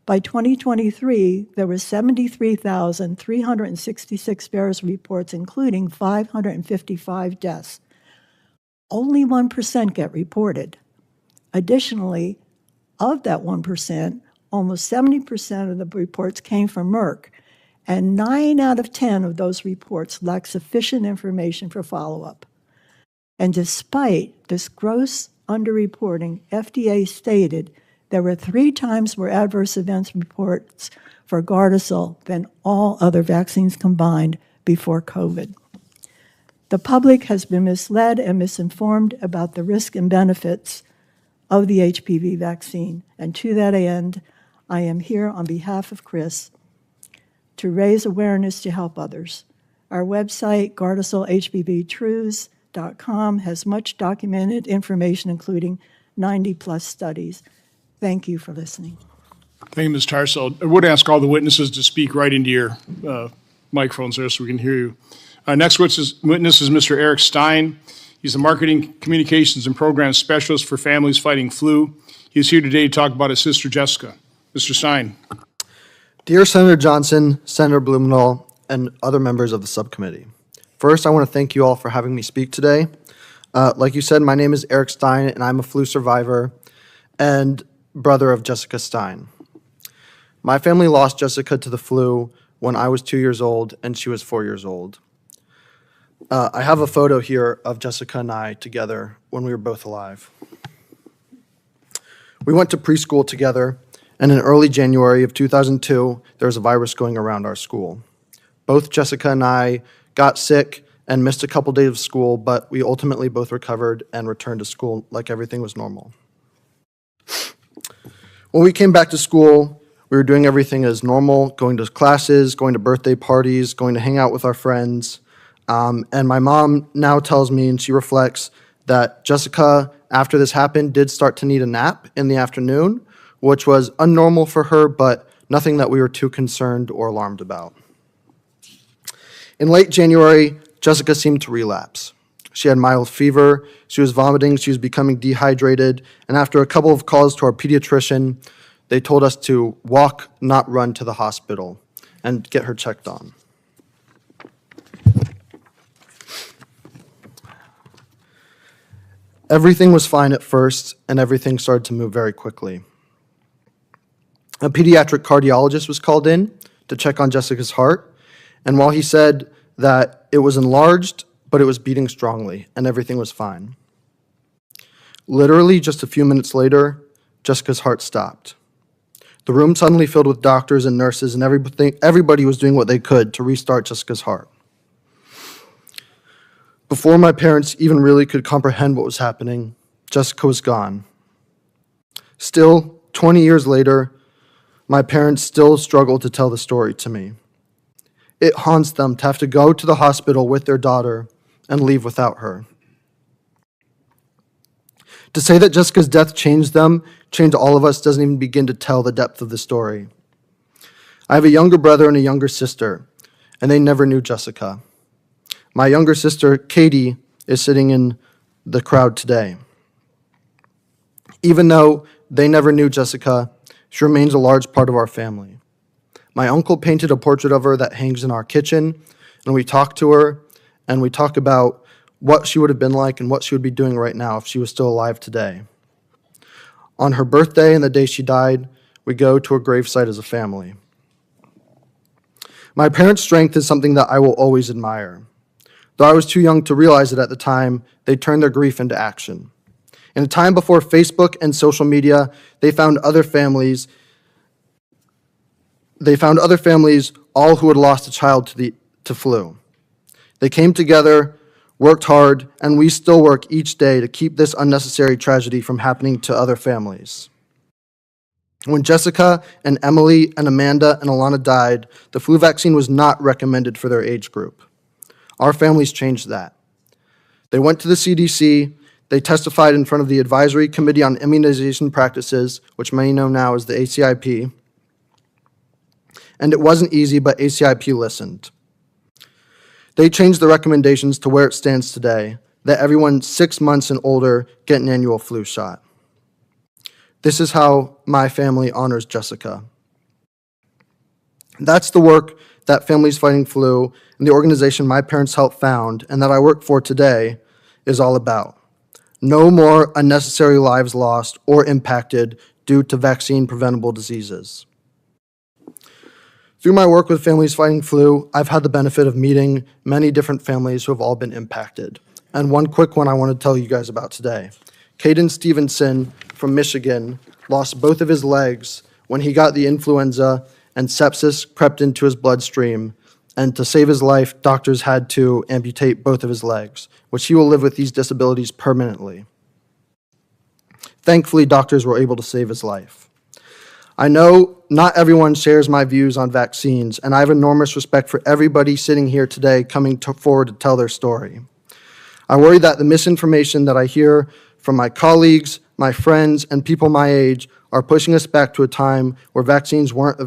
By 2023, there were 73,366 VAERS reports, including 555 deaths. Only 1% get reported. Additionally, of that 1%, almost 70% of the reports came from Merck, and 9 out of 10 of those reports lack sufficient information for follow-up. And despite this gross underreporting, FDA stated there were 3 times more adverse events reports for Gardasil than all other vaccines combined before COVID. The public has been misled and misinformed about the risk and benefits of the HPV vaccine, and to that end, I am here on behalf of Chris to raise awareness to help others. Our website, GardasilHPVTruths.com, has much documented information, including 90-plus studies. Thank you for listening. Thank you, Ms. Tarsell. I would ask all the witnesses to speak right into your microphones there so we can hear you. Next witness is Mr. Eric Stein. He's the Marketing, Communications, and Programs Specialist for Families Fighting Flu. He's here today to talk about his sister, Jessica. Mr. Stein. Dear Senator Johnson, Senator Blumenthal, and other members of the subcommittee. First, I want to thank you all for having me speak today. Like you said, my name is Eric Stein, and I'm a flu survivor and brother of Jessica Stein. My family lost Jessica to the flu when I was 2 years old and she was 4 years old. I have a photo here of Jessica and I together when we were both alive. We went to preschool together, and in early January of 2002, there was a virus going around our school. Both Jessica and I got sick and missed a couple days of school, but we ultimately both recovered and returned to school like everything was normal. When we came back to school, we were doing everything as normal, going to classes, going to birthday parties, going to hang out with our friends. And my mom now tells me, and she reflects, that Jessica, after this happened, did start to need a nap in the afternoon, which was unnormal for her, but nothing that we were too concerned or alarmed about. In late January, Jessica seemed to relapse. She had mild fever, she was vomiting, she was becoming dehydrated, and after a couple of calls to our pediatrician, they told us to walk, not run, to the hospital and get her checked on. Everything was fine at first, and everything started to move very quickly. A pediatric cardiologist was called in to check on Jessica's heart, and while he said that it was enlarged, but it was beating strongly, and everything was fine. Literally, just a few minutes later, Jessica's heart stopped. The room suddenly filled with doctors and nurses, and everybody was doing what they could to restart Jessica's heart. Before my parents even really could comprehend what was happening, Jessica was gone. Still, 20 years later, my parents still struggle to tell the story to me. It haunts them to have to go to the hospital with their daughter and leave without her. To say that Jessica's death changed them, changed all of us, doesn't even begin to tell the depth of the story. I have a younger brother and a younger sister, and they never knew Jessica. My younger sister, Katie, is sitting in the crowd today. Even though they never knew Jessica, she remains a large part of our family. My uncle painted a portrait of her that hangs in our kitchen, and we talk to her, and we talk about what she would have been like and what she would be doing right now if she was still alive today. On her birthday and the day she died, we go to her gravesite as a family. My parents' strength is something that I will always admire. Though I was too young to realize it at the time, they turned their grief into action. In a time before Facebook and social media, they found other families, all who had lost a child to flu. They came together, worked hard, and we still work each day to keep this unnecessary tragedy from happening to other families. When Jessica and Emily and Amanda and Alana died, the flu vaccine was not recommended for their age group. Our families changed that. They went to the CDC, they testified in front of the Advisory Committee on Immunization Practices, which many know now as the ACIP, and it wasn't easy, but ACIP listened. They changed the recommendations to where it stands today, that everyone 6 months and older get an annual flu shot. This is how my family honors Jessica. That's the work that Families Fighting Flu and the organization my parents helped found and that I work for today is all about. No more unnecessary lives lost or impacted due to vaccine-preventable diseases. Through my work with Families Fighting Flu, I've had the benefit of meeting many different families who have all been impacted. And one quick one I want to tell you guys about today. Caden Stevenson from Michigan lost both of his legs when he got the influenza and sepsis crept into his bloodstream. And to save his life, doctors had to amputate both of his legs, which he will live with these disabilities permanently. Thankfully, doctors were able to save his life. I know not everyone shares my views on vaccines, and I have enormous respect for everybody sitting here today coming forward to tell their story. I worry that the misinformation that I hear from my colleagues, my friends, and people my age are pushing us back to a time where vaccines weren't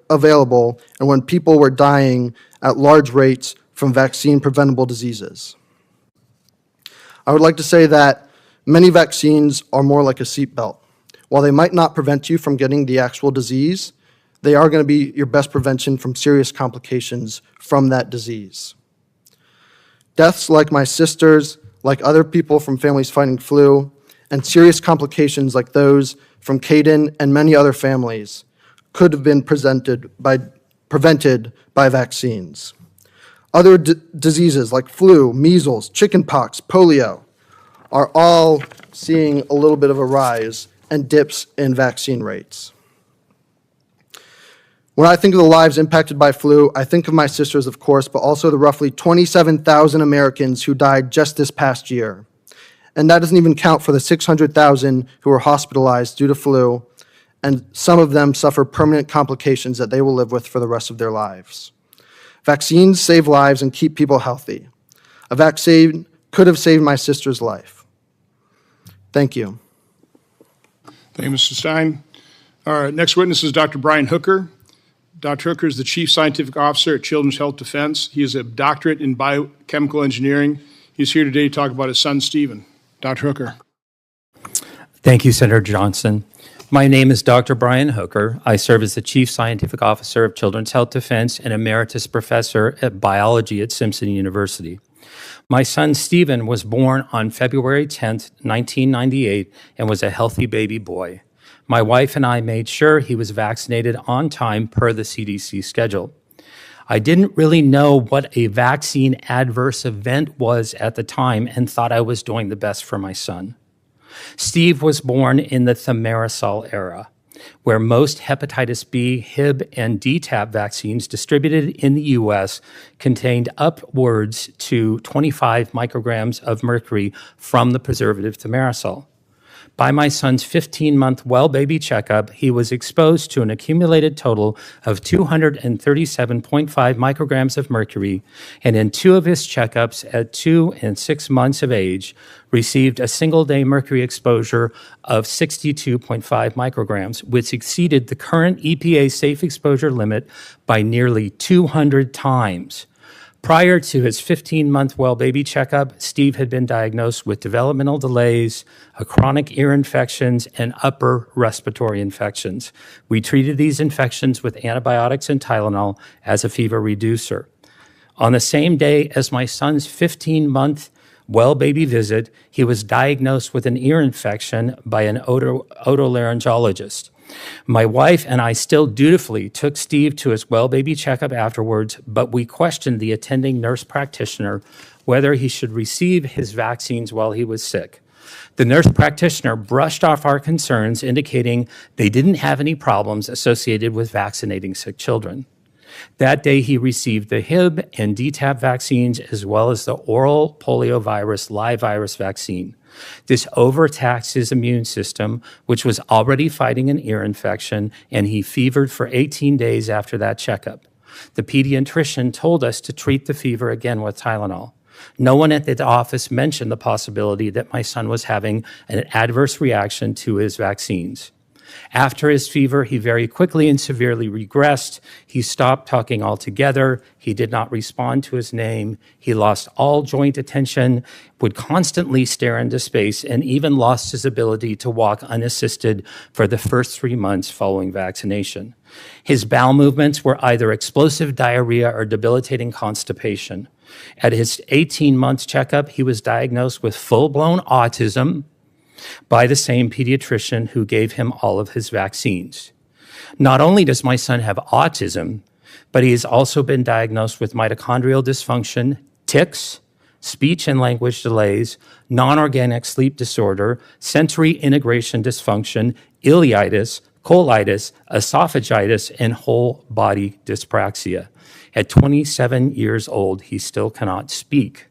available and when people were dying at large rates from vaccine-preventable diseases. I would like to say that many vaccines are more like a seatbelt. While they might not prevent you from getting the actual disease, they are going to be your best prevention from serious complications from that disease. Deaths like my sister's, like other people from Families Fighting Flu, and serious complications like those from Caden and many other families could have been prevented by vaccines. Other diseases like flu, measles, chickenpox, polio are all seeing a little bit of a rise and dips in vaccine rates. When I think of the lives impacted by flu, I think of my sisters, of course, but also the roughly 27,000 Americans who died just this past year. And that doesn't even count for the 600,000 who were hospitalized due to flu, and some of them suffer permanent complications that they will live with for the rest of their lives. Vaccines save lives and keep people healthy. A vaccine could have saved my sister's life. Thank you. Thank you, Mr. Stein. Our next witness is Dr. Brian Hooker. Dr. Hooker is the Chief Scientific Officer at Children's Health Defense. He is a doctorate in biochemical engineering. He's here today to talk about his son, Stephen. Dr. Hooker. Thank you, Senator Johnson. My name is Dr. Brian Hooker. I serve as the Chief Scientific Officer of Children's Health Defense and Emeritus Professor at Biology at Simpson University. My son, Stephen, was born on February 10th, 1998, and was a healthy baby boy. My wife and I made sure he was vaccinated on time per the CDC schedule. I didn't really know what a vaccine adverse event was at the time and thought I was doing the best for my son. Steve was born in the thimerosal era, where most hepatitis B, Hib, and DTaP vaccines distributed in the U.S. contained upwards to 25 micrograms of mercury from the preservative thimerosal. By my son's 15-month well baby checkup, he was exposed to an accumulated total of 237.5 micrograms of mercury, and in 2 of his checkups at 2 and 6 months of age, received a single-day mercury exposure of 62.5 micrograms, which exceeded the current EPA safe exposure limit by nearly 200 times. Prior to his 15-month well baby checkup, Steve had been diagnosed with developmental delays, a chronic ear infections, and upper respiratory infections. We treated these infections with antibiotics and Tylenol as a fever reducer. On the same day as my son's 15-month well baby visit, he was diagnosed with an ear infection by an otolaryngologist. My wife and I still dutifully took Steve to his well baby checkup afterwards, but we questioned the attending nurse practitioner whether he should receive his vaccines while he was sick. The nurse practitioner brushed off our concerns, indicating they didn't have any problems associated with vaccinating sick children. That day, he received the Hib and DTaP vaccines, as well as the oral poliovirus live virus vaccine. This overtaxed his immune system, which was already fighting an ear infection, and he fevered for 18 days after that checkup. The pediatrician told us to treat the fever again with Tylenol. No one at the office mentioned the possibility that my son was having an adverse reaction to his vaccines. After his fever, he very quickly and severely regressed. He stopped talking altogether. He did not respond to his name. He lost all joint attention, would constantly stare into space, and even lost his ability to walk unassisted for the first 3 months following vaccination. His bowel movements were either explosive diarrhea or debilitating constipation. At his 18-month checkup, he was diagnosed with full-blown autism by the same pediatrician who gave him all of his vaccines. Not only does my son have autism, but he has also been diagnosed with mitochondrial dysfunction, tics, speech and language delays, non-organic sleep disorder, sensory integration dysfunction, ileitis, colitis, esophagitis, and whole body dyspraxia. At 27 years old, he still cannot speak.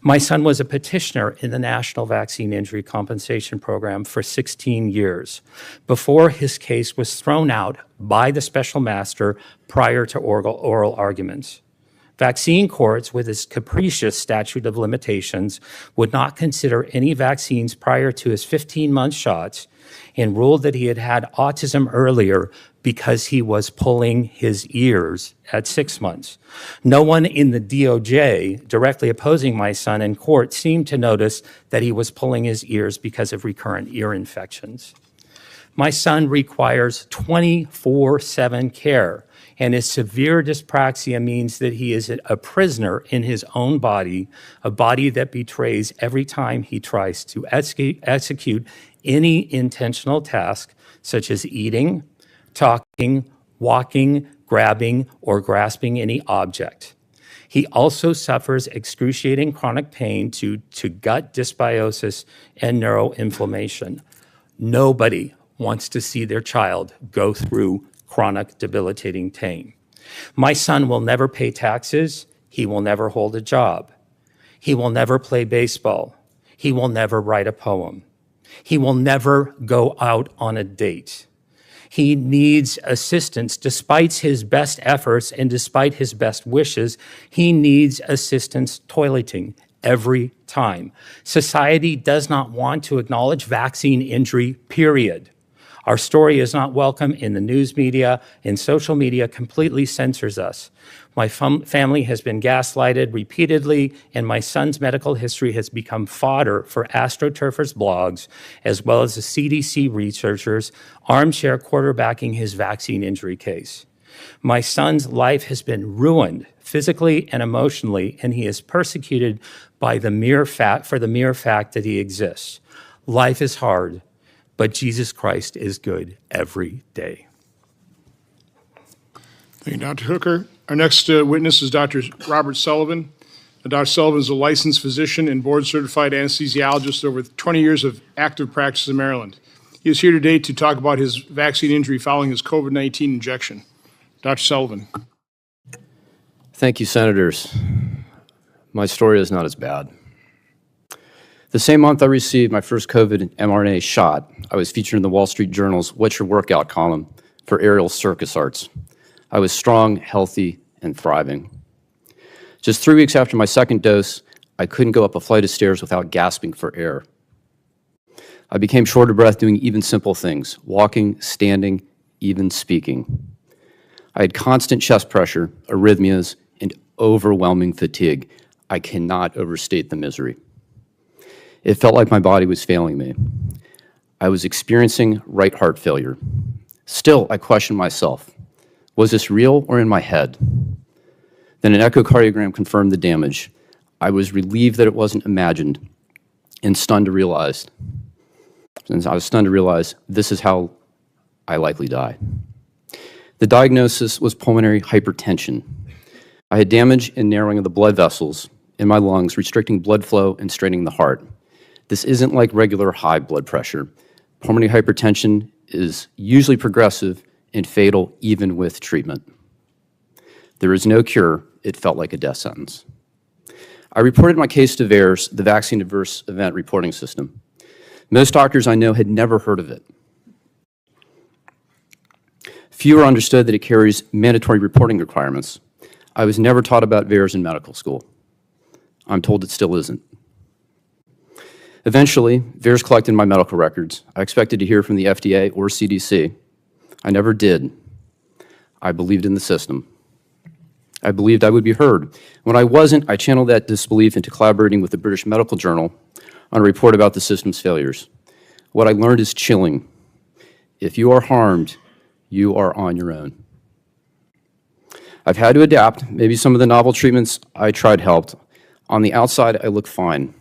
My son was a petitioner in the National Vaccine Injury Compensation Program for 16 years before his case was thrown out by the special master prior to oral arguments. Vaccine courts, with its capricious statute of limitations, would not consider any vaccines prior to his 15-month shots and ruled that he had had autism earlier because he was pulling his ears at 6 months. No one in the DOJ directly opposing my son in court seemed to notice that he was pulling his ears because of recurrent ear infections. My son requires 24/7 care, and his severe dyspraxia means that he is a prisoner in his own body, a body that betrays every time he tries to execute any intentional task, such as eating, talking, walking, grabbing, or grasping any object. He also suffers excruciating chronic pain due to gut dysbiosis and neuroinflammation. Nobody wants to see their child go through chronic debilitating pain. My son will never pay taxes. He will never hold a job. He will never play baseball. He will never write a poem. He will never go out on a date. He needs assistance despite his best efforts and despite his best wishes. He needs assistance toileting every time. Society does not want to acknowledge vaccine injury, period. Our story is not welcome in the news media, and social media completely censors us. My family has been gaslighted repeatedly, and my son's medical history has become fodder for AstroTurfers blogs, as well as the CDC researchers armchair quarterbacking his vaccine injury case. My son's life has been ruined physically and emotionally, and he is persecuted by the mere fact that he exists. Life is hard, but Jesus Christ is good every day. Thank you, Dr. Hooker. Our next witness is Dr. Robert Sullivan. Dr. Sullivan is a licensed physician and board-certified anesthesiologist over 20 years of active practice in Maryland. He is here today to talk about his vaccine injury following his COVID-19 injection. Dr. Sullivan. Thank you, Senators. My story is not as bad. The same month I received my first COVID mRNA shot, I was featured in the Wall Street Journal's What's Your Workout column for Aerial Circus Arts. I was strong, healthy, and thriving. Just 3 weeks after my second dose, I couldn't go up a flight of stairs without gasping for air. I became short of breath doing even simple things, walking, standing, even speaking. I had constant chest pressure, arrhythmias, and overwhelming fatigue. I cannot overstate the misery. It felt like my body was failing me. I was experiencing right heart failure. Still, I questioned myself. Was this real or in my head? Then an echocardiogram confirmed the damage. I was relieved that it wasn't imagined and stunned to realize this is how I likely die. The diagnosis was pulmonary hypertension. I had damage and narrowing of the blood vessels in my lungs, restricting blood flow and straining the heart. This isn't like regular high blood pressure. Pulmonary hypertension is usually progressive and fatal even with treatment. There is no cure. It felt like a death sentence. I reported my case to VAERS, the Vaccine Adverse Event Reporting System. Most doctors I know had never heard of it. Fewer understood that it carries mandatory reporting requirements. I was never taught about VAERS in medical school. I'm told it still isn't. Eventually, VAERS collected my medical records. I expected to hear from the FDA or CDC. I never did. I believed in the system. I believed I would be heard. When I wasn't, I channeled that disbelief into collaborating with the British Medical Journal on a report about the system's failures. What I learned is chilling. If you are harmed, you are on your own. I've had to adapt. Maybe some of the novel treatments I tried helped. On the outside, I look fine.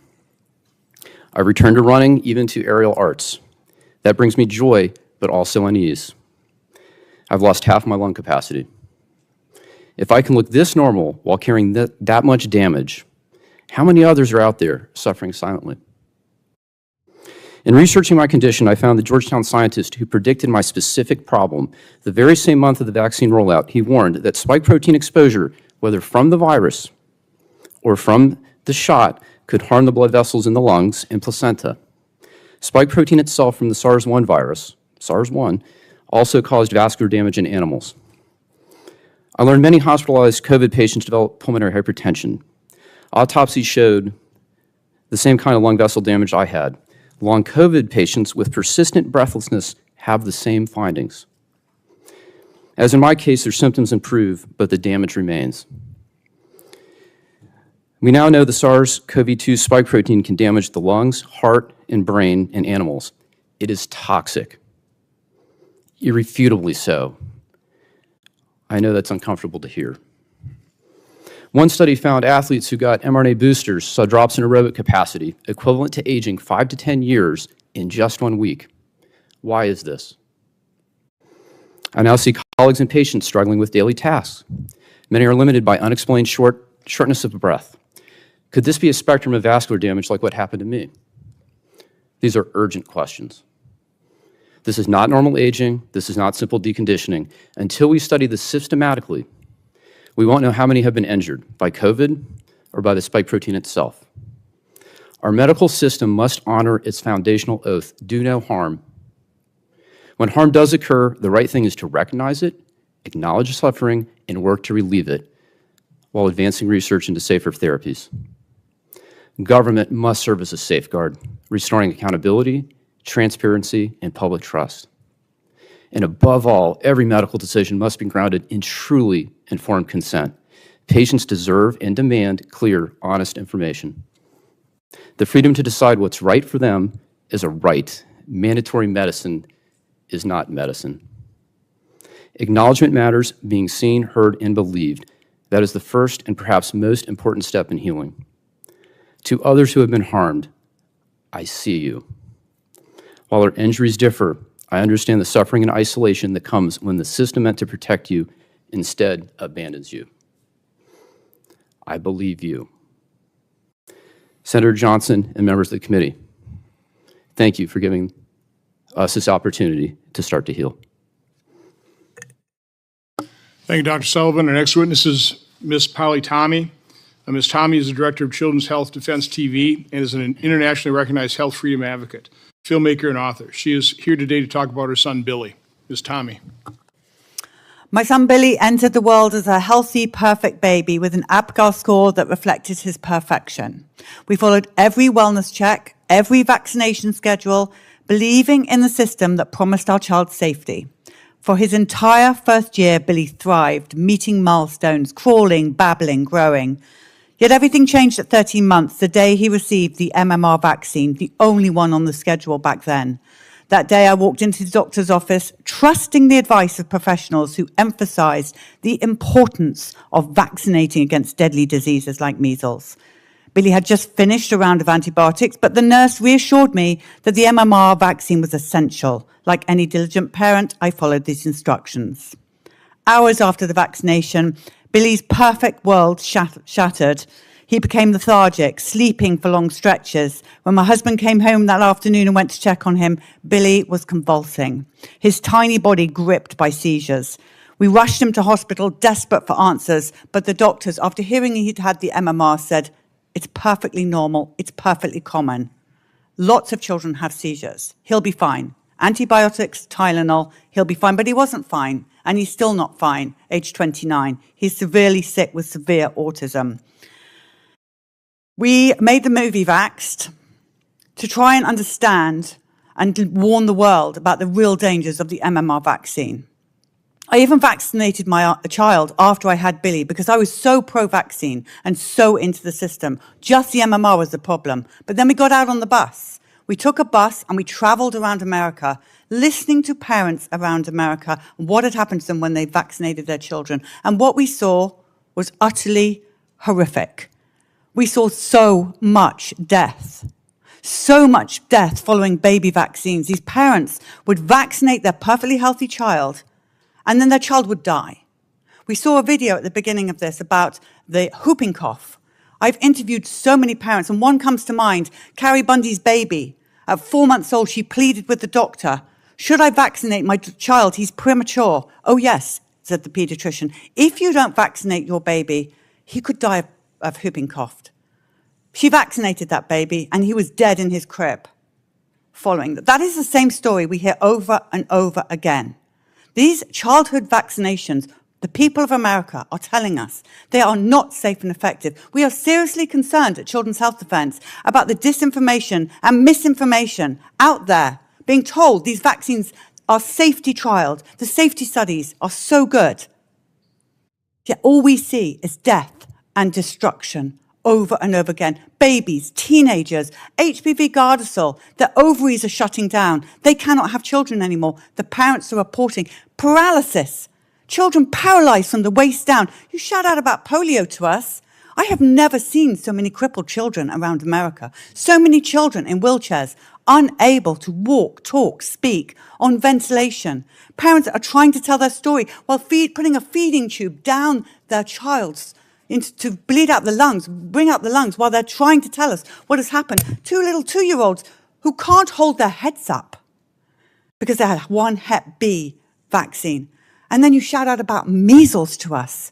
I returned to running, even to aerial arts. That brings me joy, but also unease. I've lost half my lung capacity. If I can look this normal while carrying that much damage, how many others are out there suffering silently? In researching my condition, I found the Georgetown scientist who predicted my specific problem. The very same month of the vaccine rollout, he warned that spike protein exposure, whether from the virus or from the shot, could harm the blood vessels in the lungs and placenta. Spike protein itself from the SARS-1 virus, SARS-1, also caused vascular damage in animals. I learned many hospitalized COVID patients developed pulmonary hypertension. Autopsies showed the same kind of lung vessel damage I had. Long COVID patients with persistent breathlessness have the same findings. As in my case, their symptoms improve, but the damage remains. We now know the SARS-CoV-2 spike protein can damage the lungs, heart, and brain in animals. It is toxic, irrefutably so. I know that's uncomfortable to hear. One study found athletes who got mRNA boosters saw drops in aerobic capacity equivalent to aging 5 to 10 years in just 1 week. Why is this? I now see colleagues and patients struggling with daily tasks. Many are limited by unexplained shortness of breath. Could this be a spectrum of vascular damage like what happened to me? These are urgent questions. This is not normal aging. This is not simple deconditioning. Until we study this systematically, we won't know how many have been injured by COVID or by the spike protein itself. Our medical system must honor its foundational oath, do no harm. When harm does occur, the right thing is to recognize it, acknowledge suffering, and work to relieve it while advancing research into safer therapies. Government must serve as a safeguard, restoring accountability, transparency, and public trust. And above all, every medical decision must be grounded in truly informed consent. Patients deserve and demand clear, honest information. The freedom to decide what's right for them is a right. Mandatory medicine is not medicine. Acknowledgement matters, being seen, heard, and believed. That is the first and perhaps most important step in healing. To others who have been harmed, I see you. While our injuries differ, I understand the suffering and isolation that comes when the system meant to protect you instead abandons you. I believe you. Senator Johnson and members of the committee, thank you for giving us this opportunity to start to heal. Thank you, Dr. Sullivan. Our next witness is Ms. Polly Tommy. Ms. Tommy is the director of Children's Health Defense TV and is an internationally recognized health freedom advocate, filmmaker, and author. She is here today to talk about her son, Billy. Ms. Tommy. My son Billy entered the world as a healthy, perfect baby with an APGAR score that reflected his perfection. We followed every wellness check, every vaccination schedule, believing in the system that promised our child safety. For his entire first year, Billy thrived, meeting milestones, crawling, babbling, growing. Yet everything changed at 13 months, the day he received the MMR vaccine, the only one on the schedule back then. That day, I walked into the doctor's office, trusting the advice of professionals who emphasized the importance of vaccinating against deadly diseases like measles. Billy had just finished a round of antibiotics, but the nurse reassured me that the MMR vaccine was essential. Like any diligent parent, I followed these instructions. Hours after the vaccination, Billy's perfect world shattered. He became lethargic, sleeping for long stretches. When my husband came home that afternoon and went to check on him, Billy was convulsing, his tiny body gripped by seizures. We rushed him to hospital, desperate for answers, but the doctors, after hearing he'd had the MMR, said, "It's perfectly normal, it's perfectly common. Lots of children have seizures. He'll be fine. Antibiotics, Tylenol, he'll be fine." But he wasn't fine, and he's still not fine, age 29. He's severely sick with severe autism. We made the movie Vaxxed to try and understand and warn the world about the real dangers of the MMR vaccine. I even vaccinated my child after I had Billy because I was so pro-vaccine and so into the system. Just the MMR was the problem. But then we got out on the bus. We took a bus and we traveled around America, listening to parents around America, what had happened to them when they vaccinated their children. And what we saw was utterly horrific. We saw so much death following baby vaccines. These parents would vaccinate their perfectly healthy child, and then their child would die. We saw a video at the beginning of this about the whooping cough. I've interviewed so many parents, and one comes to mind, Carrie Bundy's baby. At 4 months old, she pleaded with the doctor, should I vaccinate my child? He's premature. Oh, yes, said the pediatrician. If you don't vaccinate your baby, he could die of whooping cough. She vaccinated that baby, and he was dead in his crib following that. That is the same story we hear over and over again. These childhood vaccinations, the people of America are telling us they are not safe and effective. We are seriously concerned at Children's Health Defense about the disinformation and misinformation out there, being told these vaccines are safety trialed. The safety studies are so good. Yet all we see is death and destruction over and over again. Babies, teenagers, HPV Gardasil, their ovaries are shutting down. They cannot have children anymore. The parents are reporting paralysis. Children paralyzed from the waist down. You shout out about polio to us. I have never seen so many crippled children around America. So many children in wheelchairs, unable to walk, talk, speak, on ventilation. Parents are trying to tell their story while putting a feeding tube down their child's to bleed out the lungs, bring out the lungs, while they're trying to tell us what has happened. 2 little 2-year-olds who can't hold their heads up because they had one Hep B vaccine. And then you shout out about measles to us.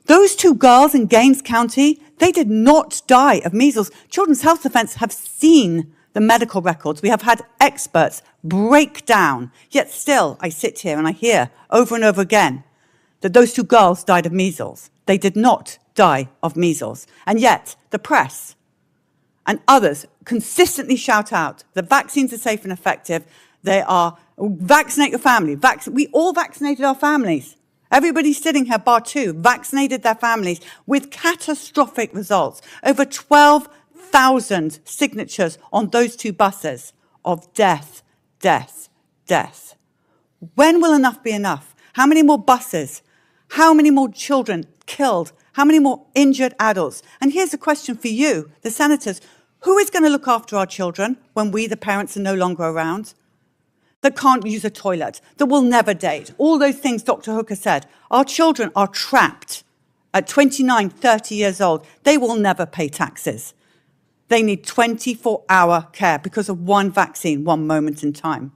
Those 2 girls in Gaines County, they did not die of measles. Children's Health Defense have seen the medical records. We have had experts break down. Yet still, I sit here and I hear over and over again that those 2 girls died of measles. They did not die of measles. And yet, the press and others consistently shout out that vaccines are safe and effective. They are, vaccinate your family. We all vaccinated our families. Everybody sitting here, bar 2, vaccinated their families with catastrophic results. Over 12,000 signatures on those 2 buses of death, death, death. When will enough be enough? How many more buses? How many more children killed? How many more injured adults? And here's a question for you, the senators. Who is going to look after our children when we, the parents, are no longer around? That can't use a toilet, that will never date. All those things Dr. Hooker said. Our children are trapped at 29, 30 years old. They will never pay taxes. They need 24-hour care because of one vaccine, one moment in time.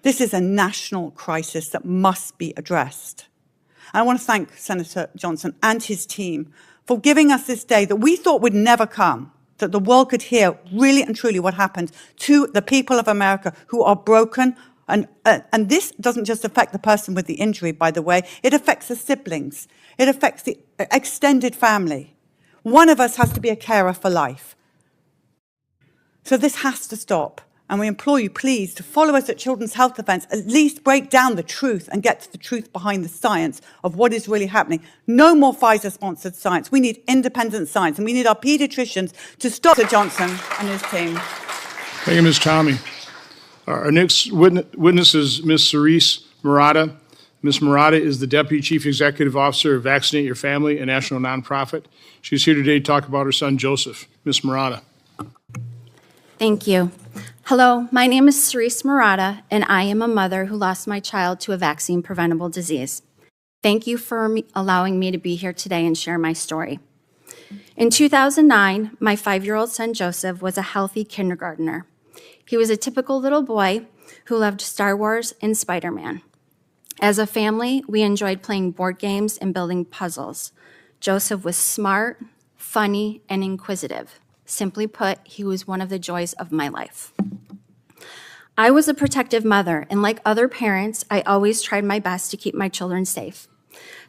This is a national crisis that must be addressed. I want to thank Senator Johnson and his team for giving us this day that we thought would never come, that the world could hear really and truly what happened to the people of America who are broken. And this doesn't just affect the person with the injury, by the way. It affects the siblings. It affects the extended family. One of us has to be a carer for life. So this has to stop. And we implore you, please, to follow us at Children's Health Defense, at least break down the truth and get to the truth behind the science of what is really happening. No more Pfizer-sponsored science. We need independent science, and we need our pediatricians to stop Dr. Johnson and his team. Thank you, Ms. Tommy. Our next witness is Ms. Cerise Murata. Ms. Murata is the Deputy Chief Executive Officer of Vaccinate Your Family, a national nonprofit. She's here today to talk about her son, Joseph. Ms. Murata. Thank you. Hello, my name is Cerise Murata, and I am a mother who lost my child to a vaccine-preventable disease. Thank you for allowing me to be here today and share my story. In 2009, my 5-year-old son Joseph was a healthy kindergartner. He was a typical little boy who loved Star Wars and Spider-Man. As a family, we enjoyed playing board games and building puzzles. Joseph was smart, funny, and inquisitive. Simply put, he was one of the joys of my life. I was a protective mother, and like other parents, I always tried my best to keep my children safe.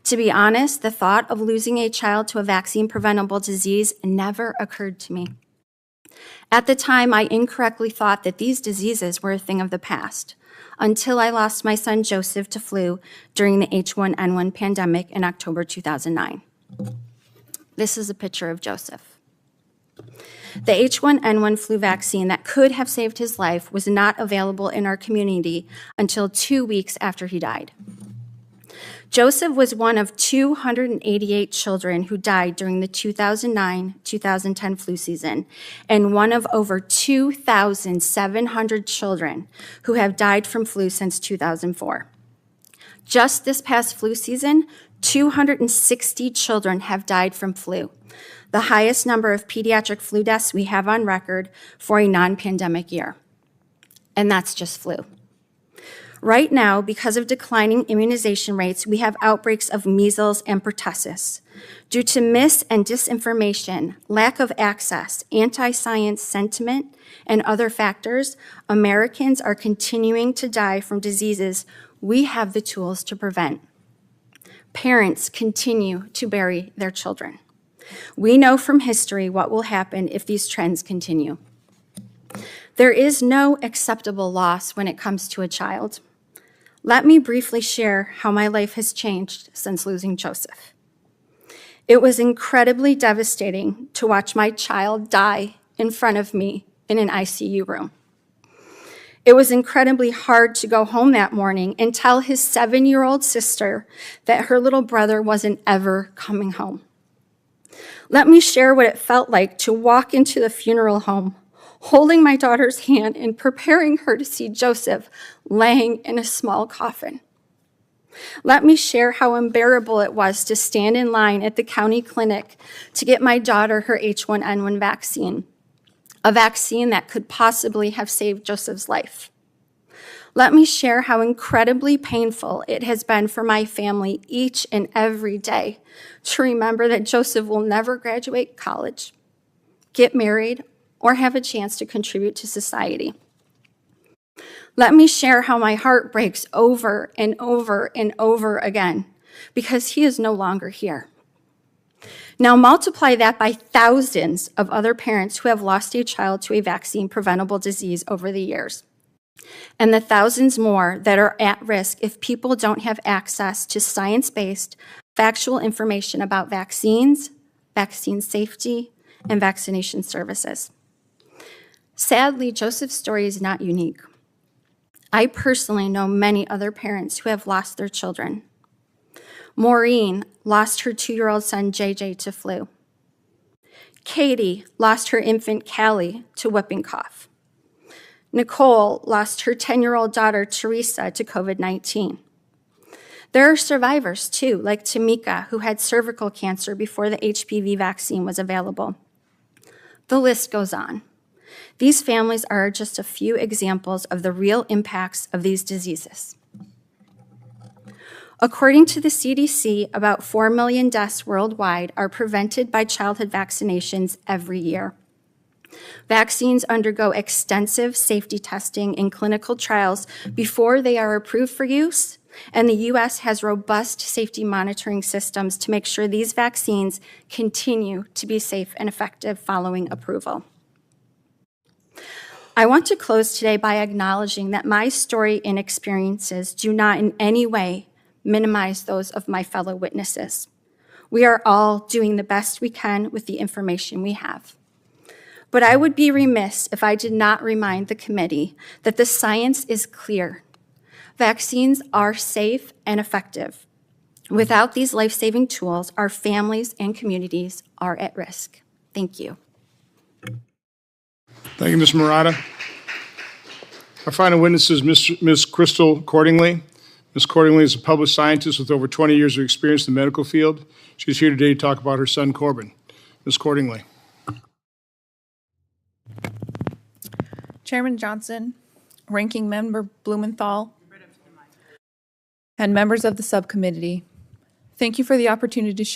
To be honest, the thought of losing a child to a vaccine-preventable disease never occurred to me. At the time, I incorrectly thought that these diseases were a thing of the past, until I lost my son Joseph to flu during the H1N1 pandemic in October 2009. This is a picture of Joseph. The H1N1 flu vaccine that could have saved his life was not available in our community until 2 weeks after he died. Joseph was one of 288 children who died during the 2009-2010 flu season, and one of over 2,700 children who have died from flu since 2004. Just this past flu season, 260 children have died from flu, the highest number of pediatric flu deaths we have on record for a non-pandemic year. And that's just flu. Right now, because of declining immunization rates, we have outbreaks of measles and pertussis. Due to mis and disinformation, lack of access, anti-science sentiment, and other factors, Americans are continuing to die from diseases we have the tools to prevent. Parents continue to bury their children. We know from history what will happen if these trends continue. There is no acceptable loss when it comes to a child. Let me briefly share how my life has changed since losing Joseph. It was incredibly devastating to watch my child die in front of me in an ICU room. It was incredibly hard to go home that morning and tell his 7-year-old sister that her little brother wasn't ever coming home. Let me share what it felt like to walk into the funeral home, holding my daughter's hand and preparing her to see Joseph laying in a small coffin. Let me share how unbearable it was to stand in line at the county clinic to get my daughter her H1N1 vaccine, a vaccine that could possibly have saved Joseph's life. Let me share how incredibly painful it has been for my family each and every day to remember that Joseph will never graduate college, get married, or have a chance to contribute to society. Let me share how my heart breaks over and over and over again because he is no longer here. Now multiply that by thousands of other parents who have lost a child to a vaccine-preventable disease over the years, and the thousands more that are at risk if people don't have access to science-based, factual information about vaccines, vaccine safety, and vaccination services. Sadly, Joseph's story is not unique. I personally know many other parents who have lost their children. Maureen lost her 2-year-old son, JJ, to flu. Katie lost her infant, Callie, to whooping cough. Nicole lost her 10-year-old daughter, Teresa, to COVID-19. There are survivors, too, like Tamika, who had cervical cancer before the HPV vaccine was available. The list goes on. These families are just a few examples of the real impacts of these diseases. According to the CDC, about 4 million deaths worldwide are prevented by childhood vaccinations every year. Vaccines undergo extensive safety testing in clinical trials before they are approved for use, and the U.S. has robust safety monitoring systems to make sure these vaccines continue to be safe and effective following approval. I want to close today by acknowledging that my story and experiences do not in any way minimize those of my fellow witnesses. We are all doing the best we can with the information we have. But I would be remiss if I did not remind the committee that the science is clear. Vaccines are safe and effective. Without these life-saving tools, our families and communities are at risk. Thank you. Thank you, Ms. Murata. Our final witness is Ms. Crystal Cordingley. Ms. Cordingley is a published scientist with over 20 years of experience in the medical field. She's here today to talk about her son, Corbin. Ms. Cordingley. Chairman Johnson, Ranking Member Blumenthal, and members of the subcommittee, thank you for the opportunity to share